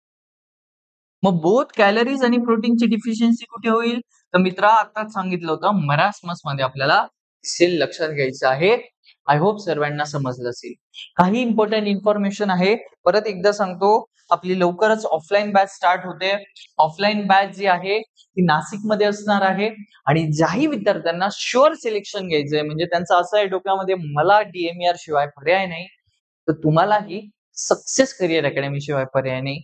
मग बोथ कॅलरीज आणि प्रोटीनची डिफिशियन्सी कुठे होईल तर मित्रा आताच सांगितलं होतं मरासमस मध्ये आपल्याला सेल लक्षात घ्यायचं आहे. आय होप सर्वांना समजलं असेल. काही इम्पॉर्टंट इन्फॉर्मेशन आहे परत एकदा सांगतो आपली लवकरच ऑफलाईन बॅच स्टार्ट होते. ऑफलाईन बॅच जी आहे ती नाशिक मध्ये असणार आहे आणि ज्याही विद्यार्थ्यांना शुअर सिलेक्शन घ्यायचंय म्हणजे त्यांचं असं आहे डोक्यामध्ये मला DMER शिवाय पर्याय नाही तर तुम्हालाही सक्सेस करिअर अकॅडमी शिवाय पर्याय नाही.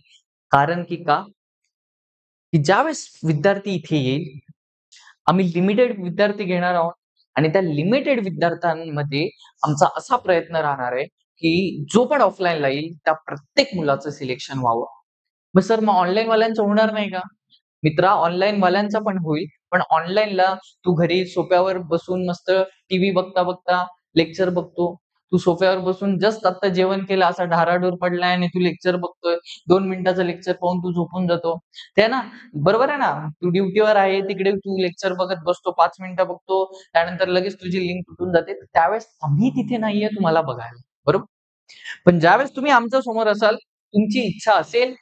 कारण की ज्यावेळेस विद्यार्थी इथे येईल आम्ही लिमिटेड विद्यार्थी घेणार आहोत आणि त्या लिमिटेड विद्यार्थ्यांमध्ये आमचा असा प्रयत्न राहणार आहे की जो पण ऑफलाईनला येईल त्या प्रत्येक मुलाचं सिलेक्शन व्हावं. मग सर मग ऑनलाईन वाल्यांचं होणार नाही का. मित्रा ऑनलाईन वाल्यांचा पण होईल, पण ऑनलाईनला तू घरी सोफ्यावर बसून मस्त टीव्ही बघता बघता लेक्चर बघतो. तू सोफ्यावर बसून जस्ट आता जेवण केलं असा ढाराढूर पडलाय आणि तू लेक्चर बघतोय. 2 मिनिटाचं लेक्चर पाहून तू झोपून जातो. ते ना, बरोबर आहे ना? तू ड्युटीवर आहे, तिकडे तू लेक्चर बघत बसतो, 5 मिनिटं बघतो, त्यानंतर लगेच तुझी लिंक तुटून जाते. त्यावेळेस आम्ही तिथे नाहीये तुम्हाला बघायला, बरोबर? पण ज्यावेळेस तुम्ही आमच्या समोर असाल, तुमची इच्छा असेल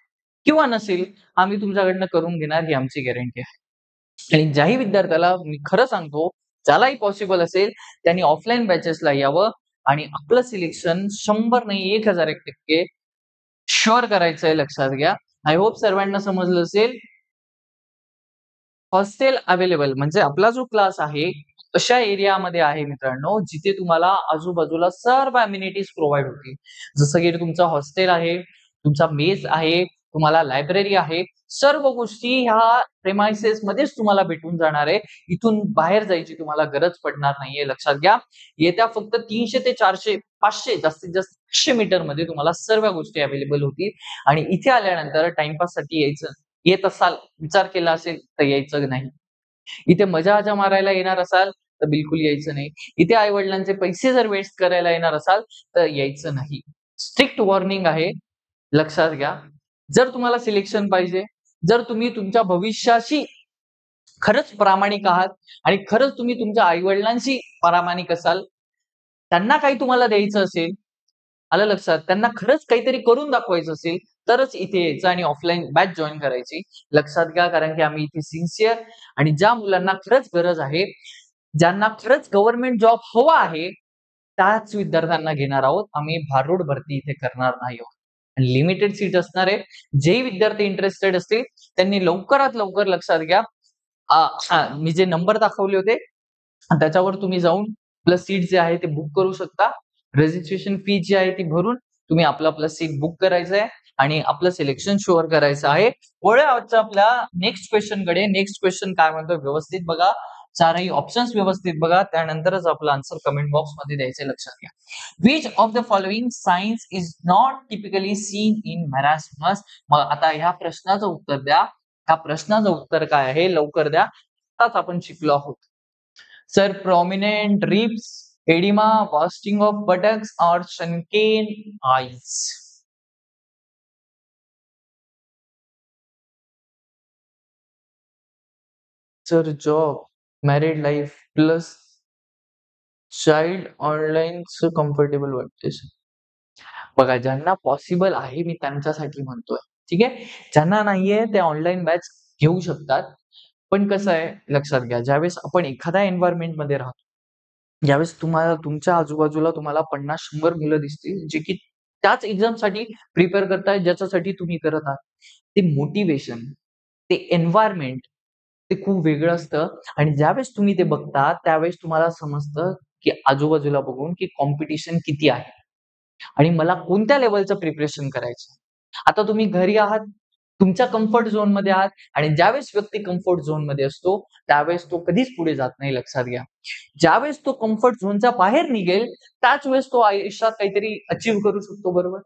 किंवा नसेल, आम्ही तुमच्याकडनं करून घेणार ही आमची गॅरंटी आहे. आणि ज्याही विद्यार्थ्याला मी खरं सांगतो, ज्यालाही पॉसिबल असेल त्यांनी ऑफलाईन बॅचेसला यावं आणि आपलं सिलेक्शन 100 नाही 1001% शुअर करायचंय लक्षात घ्या. आय होप सर्वांना समजलं असेल. हॉस्टेल अवेलेबल म्हणजे आपला जो क्लास आहे, अशा एरियामध्ये आहे मित्रांनो, जिथे तुम्हाला आजूबाजूला सर्व अम्युनिटीज प्रोव्हाईड होतील. जसं की तुमचं हॉस्टेल आहे, तुमचा मेस आहे, तुम्हाला लायब्ररी आहे. सर्व गोष्टी ह्या प्रेमाइसेस मध्येच तुम्हाला भेटून जाणार आहे. इथून बाहेर जायची तुम्हाला गरज पडणार नाहीये. लक्षात घ्या. येत्या फक्त 300 ते 400, 500 जास्तीत जास्त 500 मीटरमध्ये तुम्हाला सर्व गोष्टी अवेलेबल होतील आणि इथे आल्यानंतर टाईमपाससाठी यायचं येत असाल, विचार केला असेल तर यायचं नाही. इथे मजा-मजा मारायला येणार असाल, तर बिलकुल यायचं नाही. इथे आई-वडिलांचे पैसे जर वेस्ट करायला येणार असाल, तर यायचं नाही. स्ट्रिक्ट वॉर्निंग आहे, लक्षात घ्या. जर तुम्हाला सिलेक्शन पाहिजे, जर तुम्ही तुमच्या भविष्याशी खरंच प्रामाणिक आहात आणि खरंच तुम्ही तुमच्या आई-वडिलांशी प्रामाणिक असाल, त्यांना काही तुम्हाला द्यायचं असेल, आलं लक्षात? त्यांना खरंच काहीतरी करून दाखवायचं असेल, तरच इथे यायचं आणि ऑफलाईन बॅच जॉइन करायची. लक्षात घ्या, कारण की आम्ही इथे सिन्सिअर आणि ज्या मुलांना खरंच गरज आहे, ज्यांना खरंच गव्हर्नमेंट जॉब हवा आहे, त्याच विद्यार्थ्यांना घेणार आहोत. आम्ही भारूड भरती इथे करणार नाही आहोत. आणि लिमिटेड सीट असणार आहे. जेही विद्यार्थी इंटरेस्टेड असतील, त्यांनी लवकरात लवकर लक्षात घ्या. मी जे नंबर दाखवले होते, त्याच्यावर तुम्ही जाऊन आपलं सीट जे आहे ते बुक करू शकता. रजिस्ट्रेशन फी जी आहे ती भरून तुम्ही आपलं सीट बुक करायचं आहे आणि आपलं सिलेक्शन शुअर करायचं आहे. वळूया आजच्या आपल्या नेक्स्ट क्वेश्चनकडे. नेक्स्ट क्वेश्चन काय म्हणतो व्यवस्थित बघा. चारही ऑप्शन्स व्यवस्थित बघा. त्यानंतरच आपलं आन्सर कमेंट बॉक्समध्ये द्यायचं लक्षात घ्या. Which of the following signs is not typically seen in marasmus? मग आता ह्या प्रश्नाचं उत्तर द्या. ह्या प्रश्नाचं उत्तर काय आहे लवकर द्या. आताच आपण शिकलो आहोत. Sir prominent ribs, edema, wasting of buttocks or sunken eyes. Sir job, married life plus child ऑनलाईनच कम्फर्टेबल वाटते सर. बघा ज्यांना पॉसिबल आहे मी त्यांच्यासाठी म्हणतोय. ठीक आहे. ज्यांना नाहीये ते ऑनलाईन बॅच घेऊ शकतात. पण कसं आहे लक्षात घ्या, ज्यावेळेस आपण एखाद्या एन्व्हायरमेंट मध्ये राहतो, ज्यावेळेस तुम्हाला तुमच्या आजूबाजूला तुम्हाला 50-100 मुलं दिसतील, जे की त्याच एक्झामसाठी प्रिपेअर करतायत ज्याच्यासाठी तुम्ही करत आहात. ते मोटिव्हेशन, ते एन्व्हायर्नमेंट ते खूप वेगळं असतं आणि ज्यावेळेस तुम्ही ते बघता, त्यावेळेस तुम्हाला समजतं, की आजूबाजूला बघून की कॉम्पिटिशन किती आहे आणि मला कोणत्या लेव्हलचं प्रिपरेशन करायचं. आता तुम्ही घरी आहात, तुमच्या कम्फर्ट झोनमध्ये आहात आणि ज्यावेळेस व्यक्ती कम्फर्ट झोनमध्ये असतो, त्यावेळेस तो कधीच पुढे जात नाही लक्षात घ्या. ज्यावेळेस तो कम्फर्ट झोनच्या बाहेर निघेल, त्याच वेळेस तो आयुष्यात काहीतरी अचीव्ह करू शकतो बरोबर.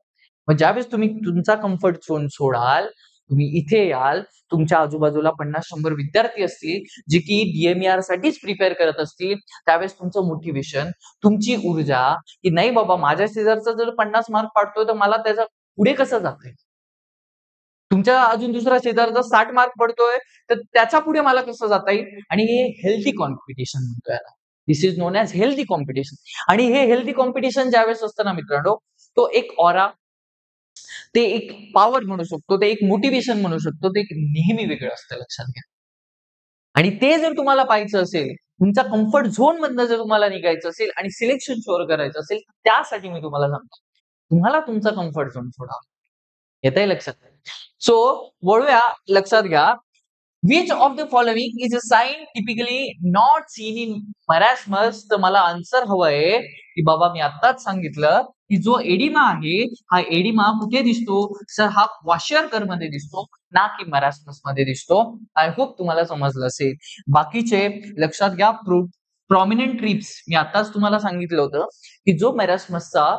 मग ज्यावेळेस तुम्ही तुमचा कम्फर्ट झोन सोडाल, तुम्ही इथे याल, तुमच्या आजूबाजूला 50-100 विद्यार्थी असतील, जे की DMER साठीच प्रिपेअर करत असतील, त्यावेळेस तुमचं मोटिव्हेशन, तुमची ऊर्जा, की नाही बाबा माझ्या शेजारचा जर 50 मार्क पाडतोय, तर मला त्याचा पुढे कसं जाता येईल? तुमच्या अजून दुसरा शेजारचा 60 मार्क पडतोय, तर त्याच्या पुढे मला कसं जाता येईल? आणि हे हेल्थी कॉम्पिटिशन म्हणतो याला. This is non as healthy competition. आणि हे हेल्थी कॉम्पिटिशन ज्यावेळेस असतं ना मित्रांनो, तो एक ऑरा, ते एक पॉवर म्हणू शकतो, ते एक मोटिव्हेशन म्हणू शकतो, ते एक नेहमी वेगळं असतं लक्षात घ्या. आणि ते जर तुम्हाला पाहायचं असेल, तुमच्या कम्फर्ट झोन मधनं जर तुम्हाला निघायचं असेल आणि सिलेक्शन शुअर करायचं असेल, त्यासाठी मी तुम्हाला सांगतो, तुम्हाला तुमचा कम्फर्ट झोन सोडावा. येतंय लक्षात? सो वळूया लक्षात घ्या. Which of the following is a sign typically not seen in marasmus? तर मला आन्सर हवंय, की बाबा मी आत्ताच सांगितलं, की जो एडिमा आहे, हा एडिमा कुठे दिसतो? सर हा क्वाशिअरकर मध्ये दिसतो, ना की मरासमस मध्ये दिसतो. आय होप तुम्हाला समजलं असेल. बाकीचे लक्षात घ्या. प्रॉमिनंट ट्रिप्स मी आताच तुम्हाला सांगितलं होतं, की जो मॅरास्मसचा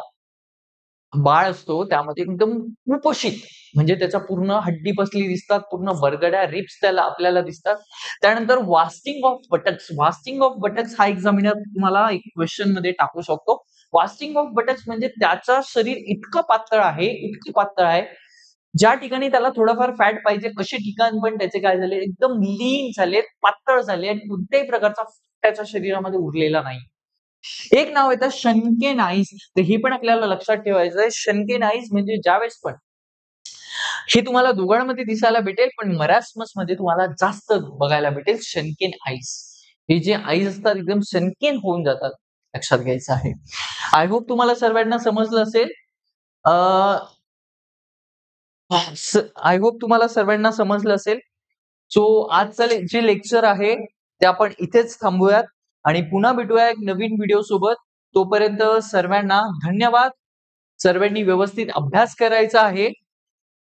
बाळ असतो त्यामध्ये एकदम कुपोषित म्हणजे त्याच्या पूर्ण हड्डी बसली दिसतात, पूर्ण बरगड्या रिप्स त्याला आपल्याला दिसतात. त्यानंतर wasting of buttocks. Wasting of buttocks हा एक्झामिनर तुम्हाला एक क्वेश्चन मध्ये टाकू शकतो. वास्टिंग ऑफ बटक्स म्हणजे त्याचं शरीर इतकं पातळ आहे, ज्या ठिकाणी त्याला थोडंफार फॅट पाहिजे, असे ठिकाण पण त्याचे काय झाले, एकदम लीन झालेत, पातळ झाले आणि कोणत्याही प्रकारचा त्याच्या शरीरामध्ये उरलेला नाही. एक नाव येतं शनकेन आईस. तर हे पण आपल्याला लक्षात ठेवायचं आहे. शनकेन आईस म्हणजे ज्यावेळेस पण हे तुम्हाला दोघांमध्ये दिसायला भेटेल, पण मरासमसमध्ये तुम्हाला जास्त बघायला भेटेल शनकेन आईस. हे जे आईस असतात एकदम शनकेन होऊन जातात. लक्षात घ्यायचं आहे. आय होप तुम्हाला सर्वांना समजलं असेल. आय होप तुम्हाला सर्वांना समजलं असेल. सो आजचं जे लेक्चर आहे ते आपण इथेच थांबूयात आणि पुन्हा भेटूया एक नवीन व्हिडिओ सोबत. तोपर्यंत सर्वांना धन्यवाद. सर्वांनी व्यवस्थित अभ्यास करायचा आहे.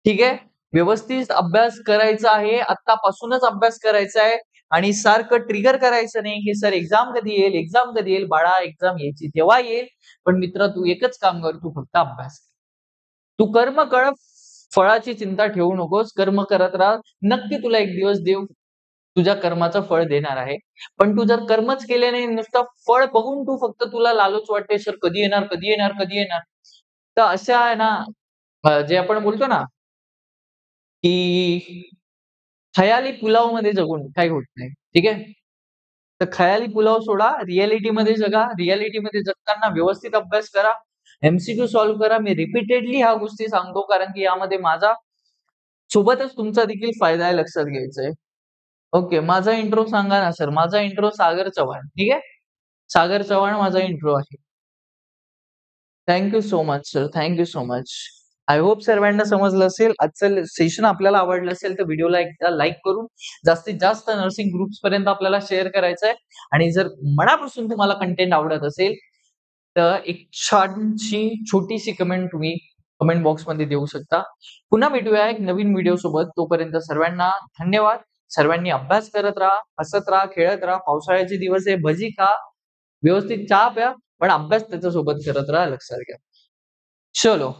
ठीक आहे. व्यवस्थित अभ्यास करायचा आहे. आत्तापासूनच अभ्यास करायचा आहे आणि सारखं ट्रिगर करायचं नाही की सर एक्झाम कधी येईल, एक्झाम कधी येईल. बाळा, एक्झाम यायची तेव्हा येईल. पण मित्र, तू एकच काम कर, तू फक्त अभ्यास कर. तू कर्म कर, फळाची चिंता ठेवू नकोस. कर्म करत राहा. नक्की तुला एक दिवस देव तुझ्या कर्माचं फळ देणार आहे. पण तू जर कर्मच केले नाही, नुसतं फळ बघून तू फक्त तुला लालच वाटते, सर कधी येणार, कधी येणार, कधी येणार. तर अशा आहे ना, जे आपण बोलतो ना, की खयाली पुलावमध्ये जगून काही होत नाही. ठीक आहे. तर खयाली पुलाव सोडा, रिअॅलिटीमध्ये जगा. रिअॅलिटीमध्ये जगताना व्यवस्थित अभ्यास करा. एमसीक्यू सॉल्व्ह करा. मी रिपीटेडली ह्या गोष्टी सांगतो कारण की यामध्ये माझा सोबतच तुमचा देखील फायदा आहे, लक्षात घ्यायचंय. ओके. माझा इंट्रो सांगा ना सर. माझा इंट्रो सागर चव्हाण. ठीक आहे. सागर चव्हाण माझा इंट्रो आहे. Thank you so much sir. Thank you so much. I hope सर्वांना समजलं असेल. आजचं सेशन आपल्याला आवडलं असेल तर व्हिडिओला एकदा लाईक करून जास्तीत जास्त नर्सिंग ग्रुप्स पर्यंत आपल्याला शेअर करायचं आहे. आणि जर मनापासून तुम्हाला कंटेंट आवडत असेल तर एक छानशी छोटीशी कमेंट तुम्ही कमेंट बॉक्समध्ये देऊ शकता. पुन्हा भेटूया एक नवीन व्हिडिओ सोबत. तोपर्यंत सर्वांना धन्यवाद. सर्वांनी अभ्यास करत राहा, हसत राहा, खेळत राहा. पावसाळ्याचे दिवस आहे, भजी खा, व्यवस्थित चहा प्या, पण अभ्यास त्याच्यासोबत करत राहा, लक्षात घ्या. चलो.